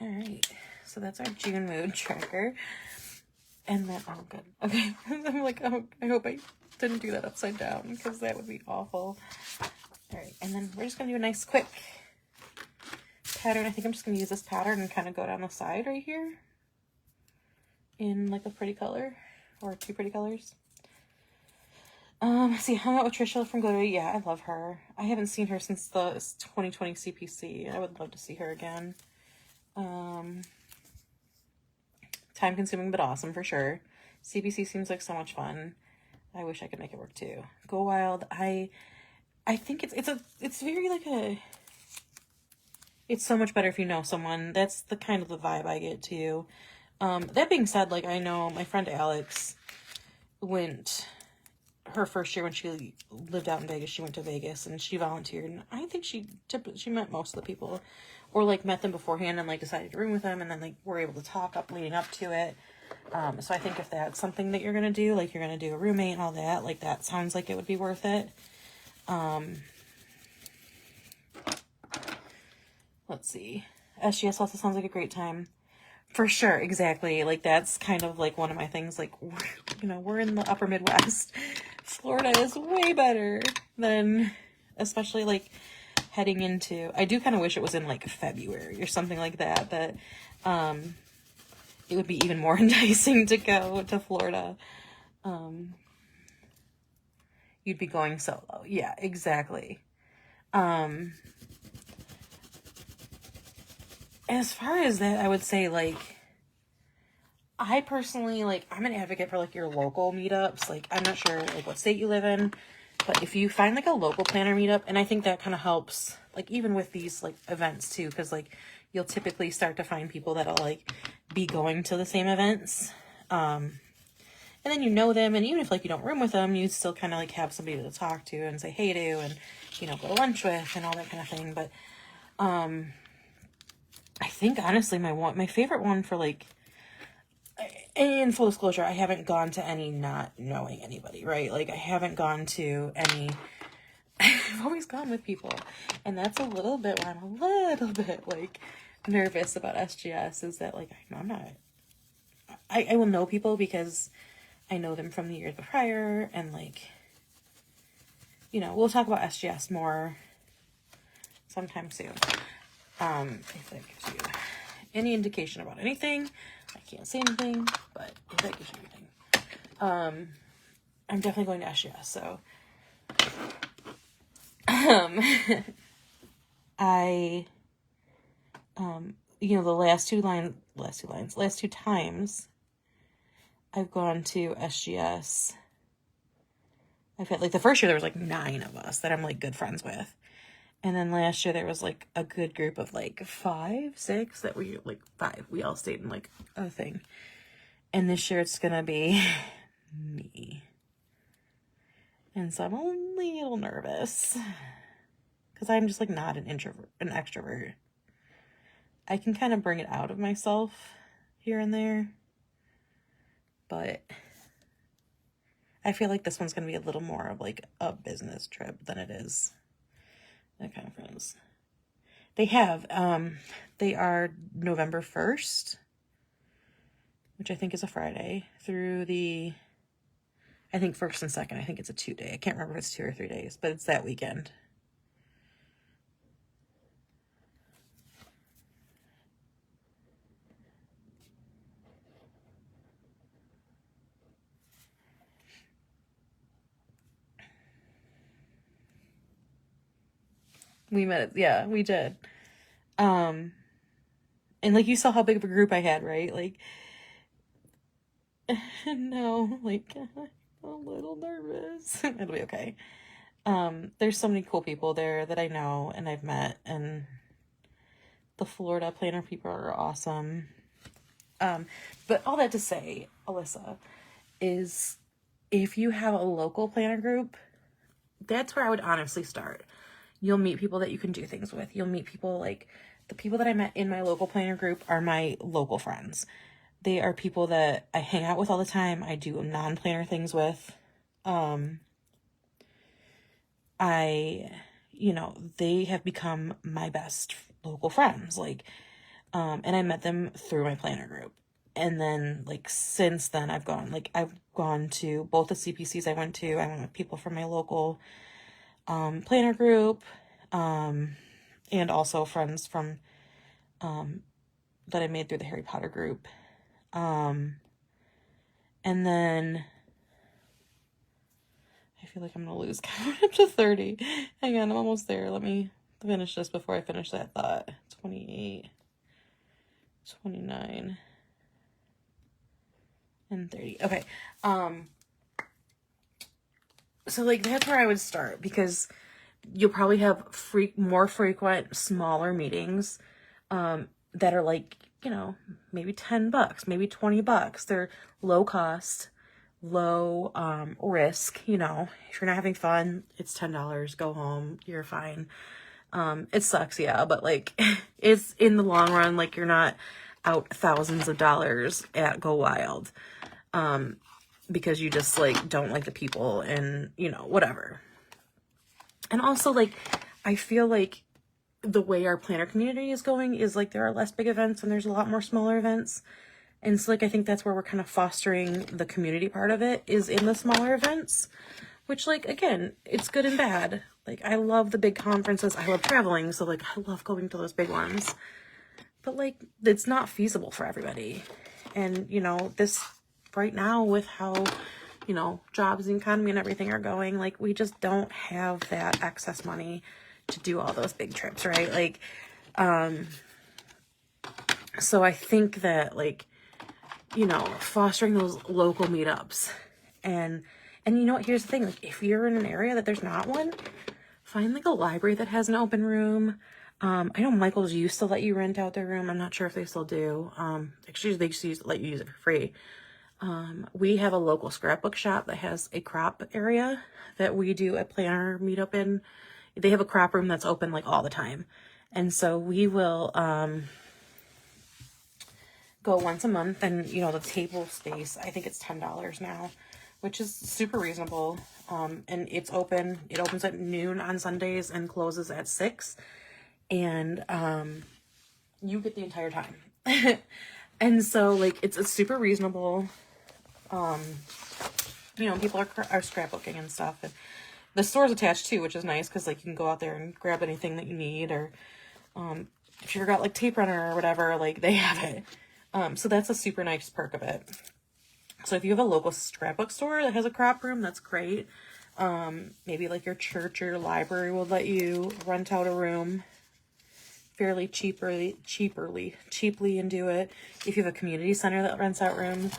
All right, so that's our June mood tracker. And then, oh, good. Okay, I'm like, oh, I hope I Didn't do that upside down because that would be awful. All right, and then we're just gonna do a nice quick pattern. I think I'm just gonna use this pattern and kind of go down the side right here in like a pretty color or two pretty colors. See, hung out with Trisha from Glittery. Yeah, I love her. I haven't seen her since the 2020 CPC. I would love to see her again. Time consuming, but awesome for sure. CPC seems like so much fun. I wish I could make it work too. Go Wild. I think it's very like it's so much better if you know someone. That's the kind of the vibe I get too. That being said, like I know my friend Alex went her first year when she lived out in Vegas. She went to Vegas and she volunteered, and I think she met most of the people, or like met them beforehand and like decided to room with them, and then like were able to talk up leading up to it. So I think if that's something that you're gonna do, like you're gonna do a roommate and all that, like that sounds like it would be worth it. Let's see. SGS also sounds like a great time. For sure, exactly. Like that's kind of like one of my things. Like, you know, we're in the upper Midwest. Florida is way better than, especially like heading into, I do kind of wish it was in like February or something like that, that it would be even more enticing to go to Florida. You'd be going solo. Yeah, exactly. As far as that, I would say, like, I personally, like, I'm an advocate for, like, your local meetups. Like, I'm not sure, like, what state you live in, but if you find, like, a local planner meetup, and I think that kind of helps, like, even with these, like, events, too, because, like, you'll typically start to find people that'll, like, be going to the same events, and then you know them, and even if, like, you don't room with them, you still kind of, like, have somebody to talk to and say hey to, and, you know, go to lunch with, and all that kind of thing, but, I think, honestly, my favorite one for, like, in full disclosure, I haven't gone to any not knowing anybody, right? Like, I haven't gone to any, I've always gone with people, and that's a little bit where I'm a little bit, like, nervous about SGS, is that, like, I'm not, I will know people because I know them from the years prior, and, like, you know, we'll talk about SGS more sometime soon. If that gives you any indication about anything, I can't say anything, but if that gives you anything, I'm definitely going to SGS, so, you know, the last two times I've gone to SGS, I've had, like, the first year there was, like, 9 of us that I'm, like, good friends with. And then last year there was, like, a good group of, like, 5, 6 that we, like, 5. We all stayed in, like, a thing. And this year it's gonna be me. And so I'm only a little nervous. Because I'm just, like, not an extrovert. I can kind of bring it out of myself here and there. But I feel like this one's gonna be a little more of, like, a business trip than it is that kind of friends. They are November 1st, which I think is a Friday, through the, I think 1st and 2nd. I think it's a 2-day. I can't remember if it's 2 or 3 days, but it's that weekend. We met, yeah, we did. And, like, you saw how big of a group I had, right? Like, no, like, I'm a little nervous. It'll be okay. There's so many cool people there that I know and I've met, and the Florida planner people are awesome. But all that to say, Alyssa, is if you have a local planner group, that's where I would honestly start. You'll meet people that you can do things with. You'll meet people, like, the people that I met in my local planner group are my local friends. They are people that I hang out with all the time. I do non-planner things with. You know, they have become my best local friends. Like, and I met them through my planner group. And then like since then I've gone to both the CPCs I went with people from my local planner group, and also friends from that I made through the Harry Potter group. And then I feel like I'm gonna lose count up to 30. Hang on, I'm almost there. Let me finish this before I finish that thought. 28, 29, and 30. Okay. So like that's where I would start, because you'll probably have more frequent, smaller meetings that are like, you know, maybe $10, maybe $20. They're low cost, low risk. You know, if you're not having fun, it's $10. Go home, you're fine. It sucks, yeah, but like it's in the long run, like you're not out thousands of dollars at Go Wild because you just like don't like the people and, you know, whatever. And also, like, I feel like the way our planner community is going is like there are less big events and there's a lot more smaller events. And so like I think that's where we're kind of fostering the community part of it, is in the smaller events, which like again, it's good and bad. Like I love the big conferences. I love traveling, so like I love going to those big ones. But like it's not feasible for everybody. And you know, this right now with how, you know, jobs and economy and everything are going, like we just don't have that excess money to do all those big trips, right? Like so I think that like, you know, fostering those local meetups and you know what, here's the thing, like if you're in an area that there's not one, find like a library that has an open room. I know Michael's used to let you rent out their room. I'm not sure if they still do. Actually they used to let you use it for free. We have a local scrapbook shop that has a crop area that we do a planner meetup in. They have a crop room that's open like all the time. And so we will go once a month, and you know, the table space, I think it's $10 now, which is super reasonable. And it's open. It opens at noon on Sundays and closes at 6. And you get the entire time. And so like it's super reasonable. You know, people are scrapbooking and stuff, and the store's attached too, which is nice because like you can go out there and grab anything that you need, or if you forgot like tape runner or whatever, like they have it. So that's a super nice perk of it. So if you have a local scrapbook store that has a crop room, that's great. Maybe like your church or your library will let you rent out a room fairly cheaply and do it. If you have a community center that rents out rooms,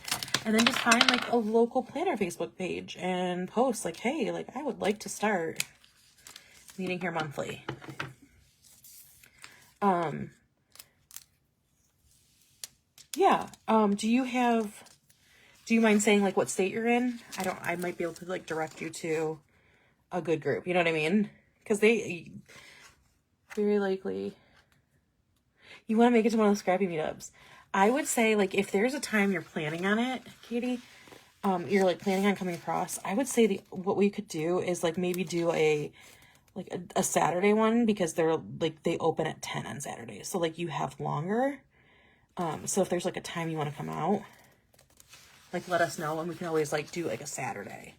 and then just find like a local planner Facebook page and post like, hey, like I would like to start meeting here monthly. Yeah. Do you mind saying like what state you're in? I might be able to like direct you to a good group. You know what I mean? Because they very likely, you want to make it to one of the scrappy meetups. I would say like if there's a time you're planning on it, Katie, you're like planning on coming across, I would say what we could do is like maybe do a Saturday one, because they're like they open at 10 on Saturdays. So like you have longer. So if there's like a time you want to come out, like let us know, and we can always like do like a Saturday.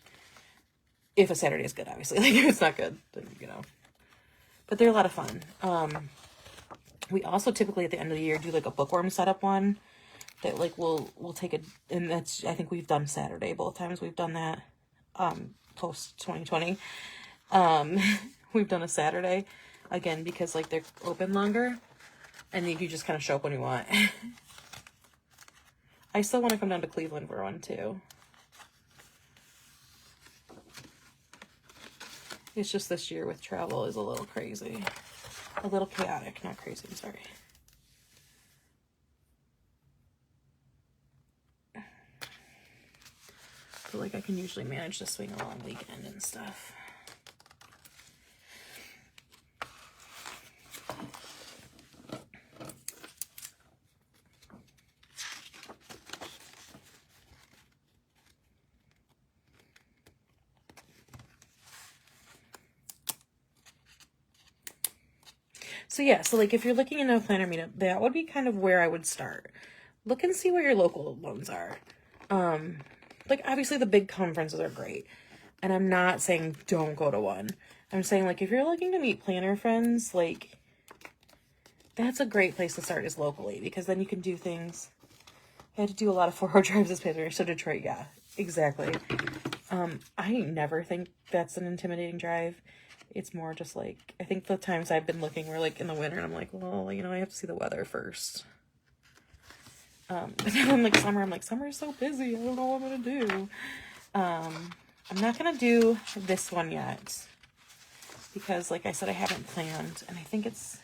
If a Saturday is good, obviously. Like if it's not good, then you know. But they're a lot of fun. We also typically at the end of the year do like a bookworm setup one that like we'll take it, and that's, I think we've done Saturday both times we've done that post 2020. We've done a Saturday again because like they're open longer and you just kind of show up when you want. I still want to come down to Cleveland for one too. It's just this year with travel is a little crazy. A little chaotic, not crazy, I'm sorry. But like I can usually manage to swing a long weekend and stuff. So yeah, so like if you're looking into a planner meetup, that would be kind of where I would start. look and see where your local ones are. Like, obviously the big conferences are great. And I'm not saying don't go to one. I'm saying, like, if you're looking to meet planner friends, like, that's a great place to start is locally. Because then you can do things. I had to do a lot of 4-hour drives this past year. So Detroit, yeah, exactly. I never think that's an intimidating drive. It's more just like, I think the times I've been looking were like in the winter, and I'm like, well, you know, I have to see the weather first. But then I'm like, summer is so busy. I don't know what I'm gonna do. I'm not gonna do this one yet because, like I said, I haven't planned, and I think it's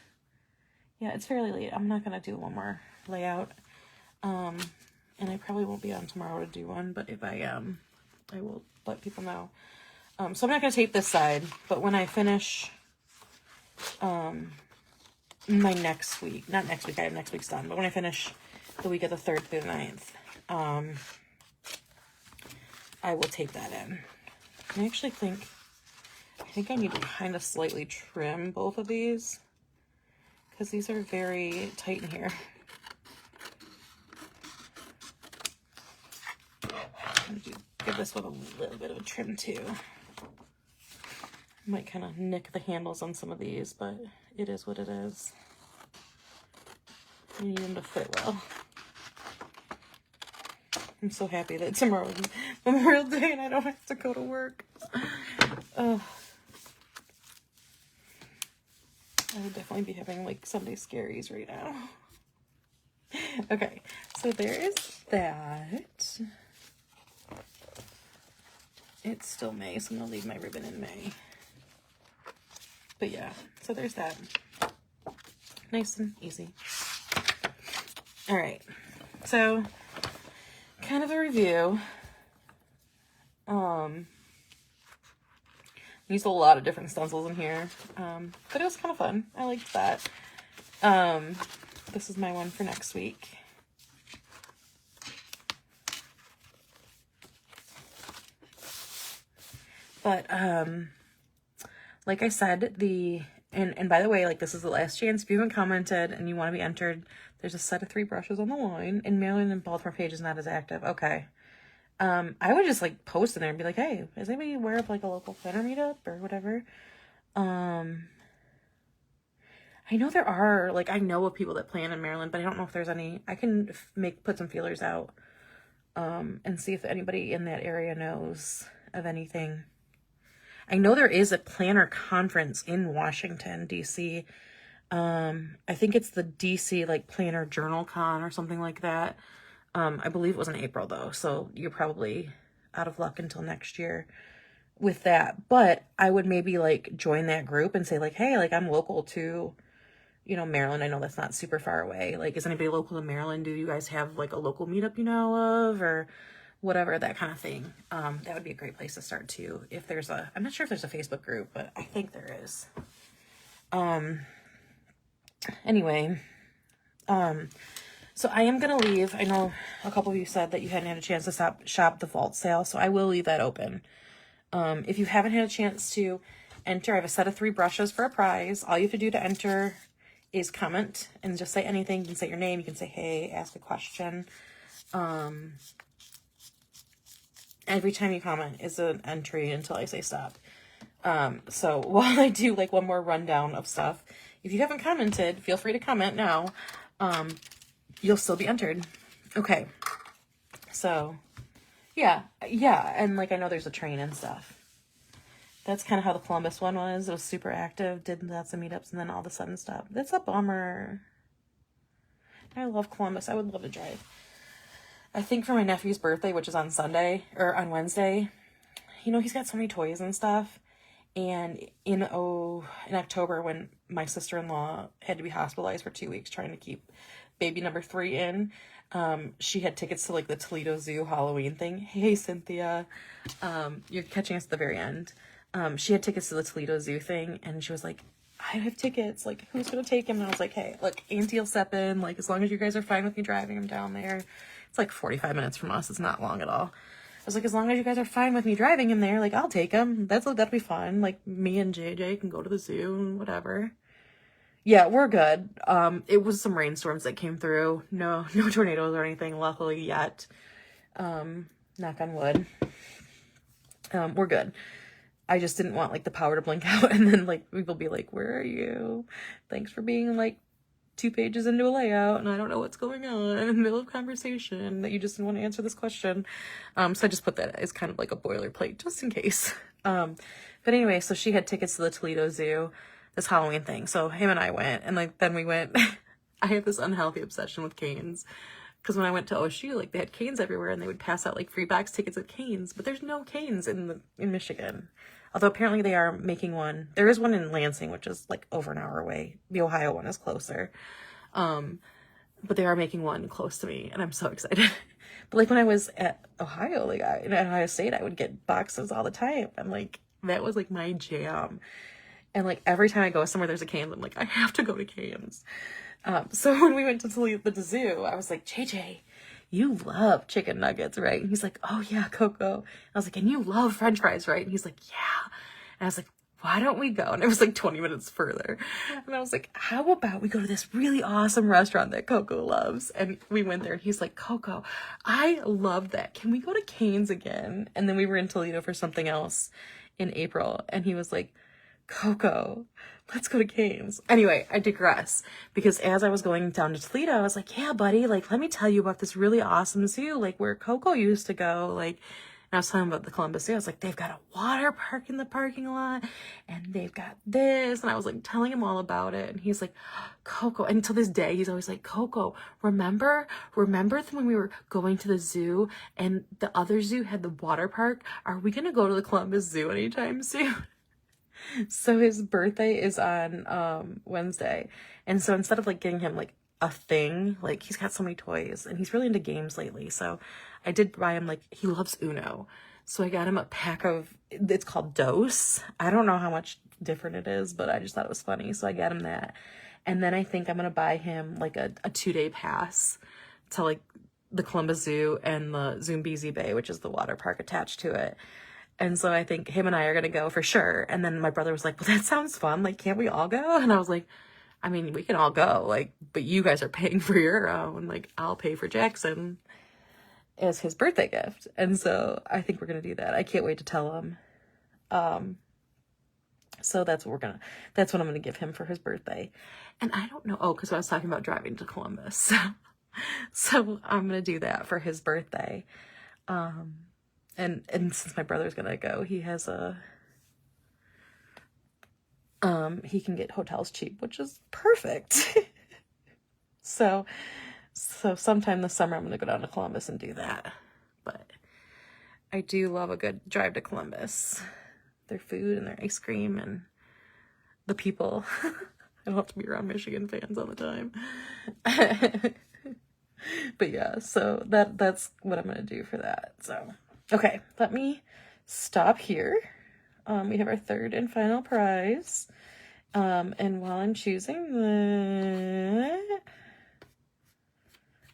fairly late. I'm not gonna do one more layout. And I probably won't be on tomorrow to do one, but if I am, I will let people know. So I'm not going to tape this side, but when I finish, my next week, not next week, I have next week's done, but when I finish the week of the 3rd through the 9th, I will tape that in. I actually think I need to kind of slightly trim both of these because these are very tight in here. Give this one a little bit of a trim too. Might kind of nick the handles on some of these, but it is what it is. You need them to fit well. I'm so happy that tomorrow is Memorial Day and I don't have to go to work. I would definitely be having like Sunday scaries right now. Okay, so there is that. It's still May, so I'm going to leave my ribbon in May. But yeah, so there's that. Nice and easy. All right, so kind of a review. Used a lot of different stencils in here, but it was kind of fun. I liked that. This is my one for next week. But, like I said, and by the way, like, this is the last chance. If you haven't commented and you want to be entered, there's a set of 3 brushes on the line, and Maryland and Baltimore page is not as active. Okay. I would just, like, post in there and be like, hey, is anybody aware of, like, a local planner meetup or whatever? I know there are, like, I know of people that plan in Maryland, but I don't know if there's any. I can put some feelers out, and see if anybody in that area knows of anything. I know there is a planner conference in Washington, D.C. I think it's the D.C. like Planner Journal Con or something like that. I believe it was in April though, so you're probably out of luck until next year with that. But I would maybe like join that group and say like, hey, like I'm local to, you know, Maryland. I know that's not super far away. Like, is anybody local to Maryland? Do you guys have like a local meetup you know of or whatever, that kind of thing. That would be a great place to start too. If there's I'm not sure if there's a Facebook group, but I think there is. Anyway, so I am going to leave. I know a couple of you said that you hadn't had a chance to shop the vault sale, so I will leave that open. If you haven't had a chance to enter, I have a set of 3 brushes for a prize. All you have to do to enter is comment and just say anything. You can say your name, you can say, hey, ask a question. Every time you comment is an entry until I say stop. So while I do like one more rundown of stuff, if you haven't commented, feel free to comment now. You'll still be entered. Okay. So yeah. And like, I know there's a train and stuff. That's kind of how the Columbus one was. It was super active, did lots of meetups, and then all of a sudden stopped. That's a bummer. I love Columbus. I would love to drive. I think for my nephew's birthday, which is on Sunday, or on Wednesday, you know, he's got so many toys and stuff. And in October, when my sister-in-law had to be hospitalized for 2 weeks trying to keep baby number 3 in, she had tickets to like the Toledo Zoo Halloween thing. Hey, Cynthia, you're catching us at the very end. She had tickets to the Toledo Zoo thing, and she was like, I have tickets, like, who's gonna take him? And I was like, hey, look, Auntie will step in, like, as long as you guys are fine with me driving him down there. It's like 45 minutes from us. It's not long at all. I was like, as long as you guys are fine with me driving him there, like, I'll take him. That'll be fun. Like, me and JJ can go to the zoo and whatever. Yeah, we're good. It was some rainstorms that came through. No tornadoes or anything, luckily, yet. Knock on wood. We're good. I just didn't want, like, the power to blink out and then, like, people be like, where are you? Thanks for being, like, 2 pages into a layout and I don't know what's going on in the middle of conversation that you just didn't want to answer this question. So I just put that as kind of like a boilerplate just in case. But anyway, so she had tickets to the Toledo Zoo, this Halloween thing. So him and I went, and like then we went. I have this unhealthy obsession with canes. Because when I went to OSU, like, they had canes everywhere, and they would pass out, like, free box tickets of canes. But there's no canes in Michigan. Although apparently they are making one. There is one in Lansing, which is, like, over an hour away. The Ohio one is closer. But they are making one close to me, and I'm so excited. But, like, when I was at Ohio, like, in Ohio State, I would get boxes all the time. And, like, that was, like, my jam. And, like, every time I go somewhere there's a Cane's, I'm like, I have to go to Cane's. So when we went to the zoo, I was like, JJ, you love chicken nuggets, right? And he's like, oh yeah, Coco. I was like, and you love French fries, right? And he's like, yeah. And I was like, why don't we go? And it was like 20 minutes further. And I was like, how about we go to this really awesome restaurant that Coco loves? And we went there and he's like, Coco, I love that. Can we go to Cane's again? And then we were in Toledo for something else in April. And he was like, Coco, let's go to Cane's. Anyway, I digress, because as I was going down to Toledo, I was like, yeah, buddy, like, let me tell you about this really awesome zoo, like, where Coco used to go, like, and I was telling him about the Columbus Zoo. I was like, they've got a water park in the parking lot, and they've got this, and I was, like, telling him all about it, and he's like, Coco, and to this day, he's always like, Coco, remember when we were going to the zoo, and the other zoo had the water park? Are we gonna go to the Columbus Zoo anytime soon? So his birthday is on Wednesday, and so instead of like getting him like a thing, like, he's got so many toys and he's really into games lately, so I did buy him, like, he loves Uno, so I got him a pack of, it's called Dose. I don't know how much different it is, but I just thought it was funny, so I got him that. And then I think I'm gonna buy him like a 2-day pass to like the Columbus Zoo and the Zoombezi Bay, which is the water park attached to it. And so I think him and I are going to go for sure. And then my brother was like, well, that sounds fun. Like, can't we all go? And I was like, I mean, we can all go. Like, but you guys are paying for your own. Like, I'll pay for Jackson as his birthday gift. And so I think we're going to do that. I can't wait to tell him. So that's what that's what I'm going to give him for his birthday. And I don't know. Oh, because I was talking about driving to Columbus. So I'm going to do that for his birthday. And since my brother's gonna go, he has he can get hotels cheap, which is perfect. so sometime this summer I'm gonna go down to Columbus and do that. But I do love a good drive to Columbus. Their food and their ice cream and the people. I don't have to be around Michigan fans all the time. But yeah, so that's what I'm gonna do for that. So okay, let me stop here. We have our third and final prize. And while I'm choosing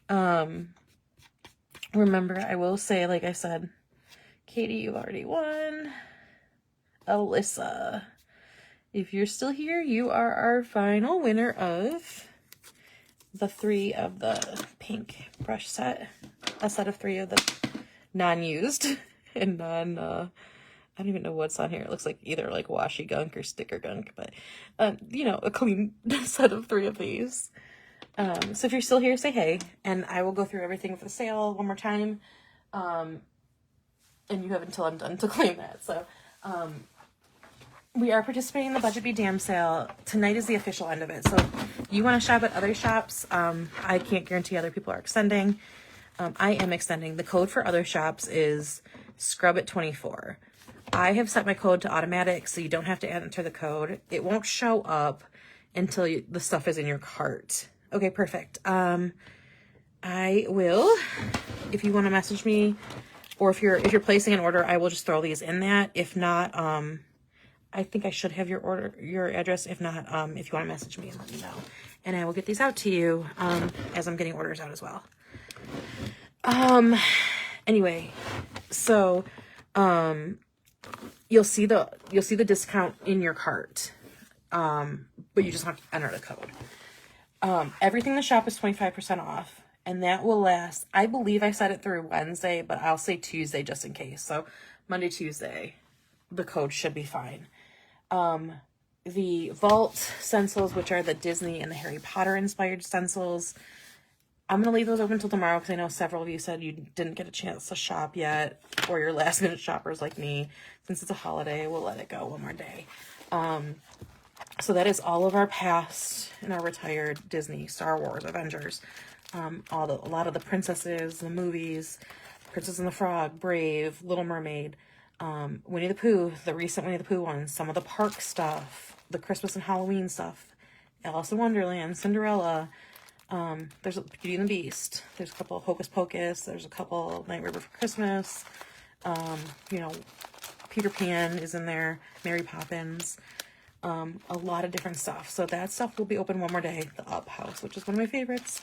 that, remember, I will say, like I said, Katie, you've already won. Alyssa, if you're still here, you are our final winner of the 3 of the pink brush set. A set of 3 of the non-used and I don't even know what's on here. It looks like either like washi gunk or sticker gunk, but you know, a clean set of 3 of these. So if you're still here, say hey, and I will go through everything for the sale one more time. And you have until I'm done to claim that. So we are participating in the Budget Be Damn sale. Tonight is the official end of it. So you want to shop at other shops. I can't guarantee other people are extending. I am extending. The code for other shops is ScrubIt24. I have set my code to automatic, so you don't have to enter the code. It won't show up until the stuff is in your cart. Okay, perfect. I will, if you want to message me, or if you're placing an order, I will just throw these in that. If not, I think I should have your address. If not, if you want to message me and let me know, and I will get these out to you as I'm getting orders out as well. Anyway, so you'll see the discount in your cart. but you just have to enter the code. Everything in the shop is 25% off, and that will last, I believe I said it through Wednesday, but I'll say Tuesday just in case. So Monday, Tuesday, the code should be fine. The Vault stencils, which are the Disney and the Harry Potter inspired stencils, I'm going to leave those open until tomorrow because I know several of you said you didn't get a chance to shop yet, or you're last minute shoppers like me. Since it's a holiday, we'll let it go one more day. So that is all of our past and our retired Disney, Star Wars, Avengers, a lot of the princesses, the movies, Princess and the Frog, Brave, Little Mermaid, Winnie the Pooh, the recent Winnie the Pooh ones, some of the park stuff, the Christmas and Halloween stuff, Alice in Wonderland, Cinderella, there's Beauty and the Beast, there's a couple of Hocus Pocus, there's a couple Nightmare Before Christmas, you know, Peter Pan is in there, Mary Poppins, a lot of different stuff. So that stuff will be open one more day, the Up House, which is one of my favorites,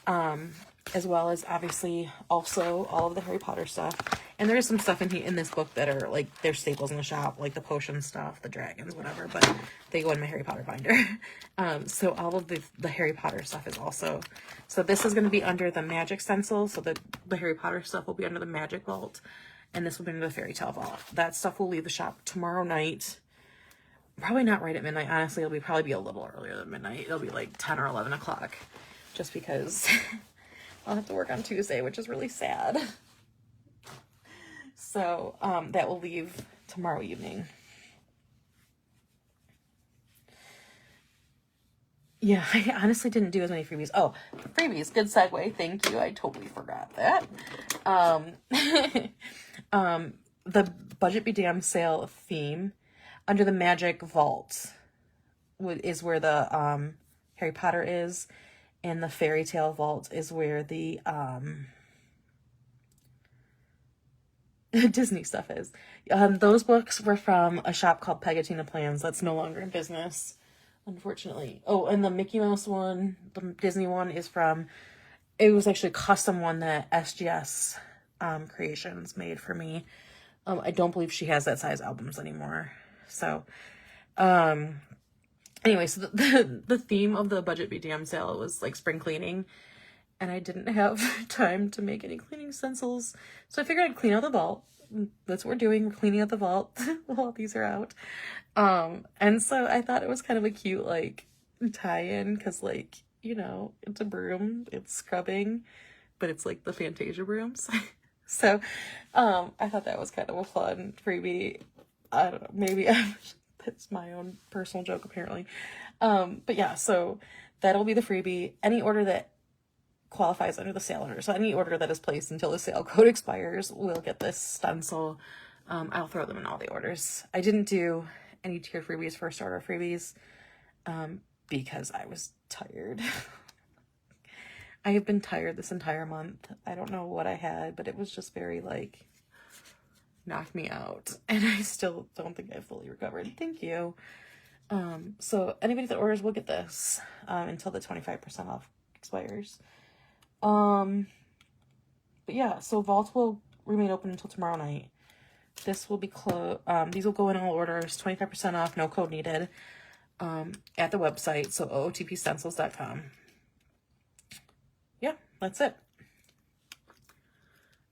as well as obviously also all of the Harry Potter stuff. And there is some stuff in this book that are like, they're staples in the shop, like the potion stuff, the dragons, whatever, but they go in my Harry Potter binder. So all of the Harry Potter stuff is also, so this is going to be under the Magic Stencil. So the Harry Potter stuff will be under the Magic Vault, and this will be under the Fairy Tale Vault. That stuff will leave the shop tomorrow night. Probably not right at midnight. Honestly, it'll probably be a little earlier than midnight. It'll be like 10 or 11 o'clock, just because I'll have to work on Tuesday, which is really sad. So that will leave tomorrow evening. Yeah, I honestly didn't do as many freebies. Oh, freebies, good segue. Thank you. I totally forgot that. The Budget Be Damned sale theme under the Magic Vault is where the Harry Potter is, and the Fairy Tale Vault is where the Disney stuff is. Those books were from a shop called Pegatina Plans that's no longer in business, unfortunately. Oh, and the Mickey Mouse one, the Disney one, is from, it was actually a custom one that SGS Creations made for me. I don't believe she has that size albums anymore. So, anyway, so the theme of the Budget Be Damned sale was like spring cleaning, and I didn't have time to make any cleaning stencils, so I figured I'd clean out the vault. That's what we're doing. We're cleaning out the vault while these are out. And so I thought it was kind of a cute, like, tie-in, because, like, you know, it's a broom, it's scrubbing, but it's, like, the Fantasia brooms. So, I thought that was kind of a fun freebie. I don't know, maybe that's my own personal joke, apparently. But yeah, so that'll be the freebie. Any order that qualifies under the sale order, so any order that is placed until the sale code expires will get this stencil. I'll throw them in all the orders. I didn't do any tier freebies, first order freebies, because I was tired. I have been tired this entire month. I don't know what I had, but it was just very, like, knocked me out, and I still don't think I've fully recovered. Thank you. So anybody that orders will get this until the 25% off expires. But yeah, so Vault will remain open until tomorrow night. This will be closed. These will go in all orders, 25% off, no code needed, at the website, so ootpstencils.com. Yeah, that's it.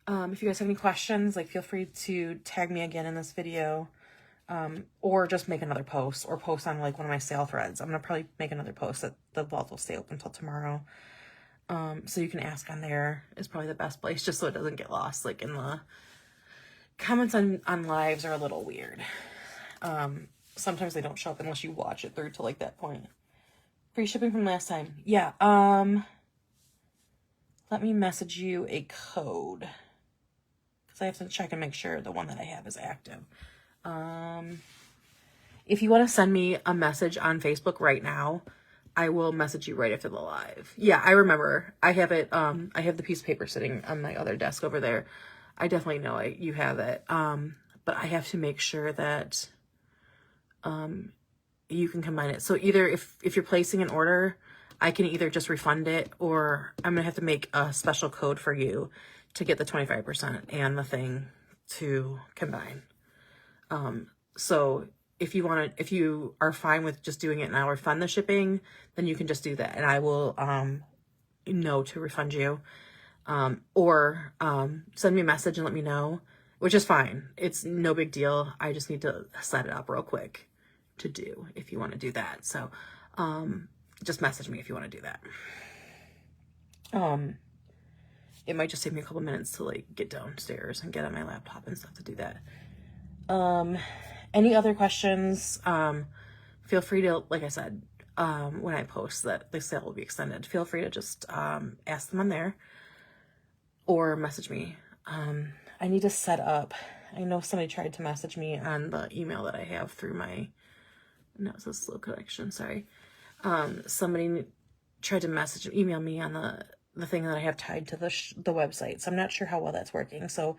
If you guys have any questions, like, feel free to tag me again in this video, or just make another post, or post on, like, one of my sale threads. I'm gonna probably make another post that the vault will stay open until tomorrow. So you can ask on there is probably the best place, just so it doesn't get lost. Like, in the comments on lives are a little weird. Sometimes they don't show up unless you watch it through to, like, that point. Free shipping from last time. Yeah, let me message you a code, because I have to check and make sure the one that I have is active. If you want to send me a message on Facebook right now, I will message you right after the live. Yeah, I remember. I have it. I have the piece of paper sitting on my other desk over there. I definitely know you have it. But I have to make sure that you can combine it. So either if you're placing an order, I can either just refund it, or I'm gonna have to make a special code for you to get the 25% and the thing to combine. So if you are fine with just doing it and I'll refund the shipping, then you can just do that and I will know to refund you. Or send me a message and let me know, which is fine. It's no big deal. I just need to set it up real quick to do if you want to do that. So just message me if you want to do that. It might just take me a couple minutes to like get downstairs and get on my laptop and stuff to do that. Any other questions? Feel free to, like I said, when I post that the sale will be extended, feel free to just ask them on there or message me. I need to set up, I know somebody tried to message me on the email that I have through my, no, it's a slow connection, sorry. Somebody tried to email me on the thing that I have tied to the website. So I'm not sure how well that's working. So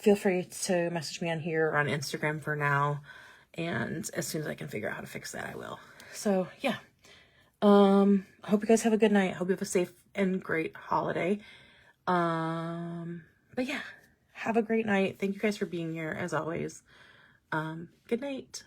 feel free to message me on here or on Instagram for now. And as soon as I can figure out how to fix that, I will. So yeah. I hope you guys have a good night. I hope you have a safe and great holiday. But yeah, have a great night. Thank you guys for being here as always. Good night.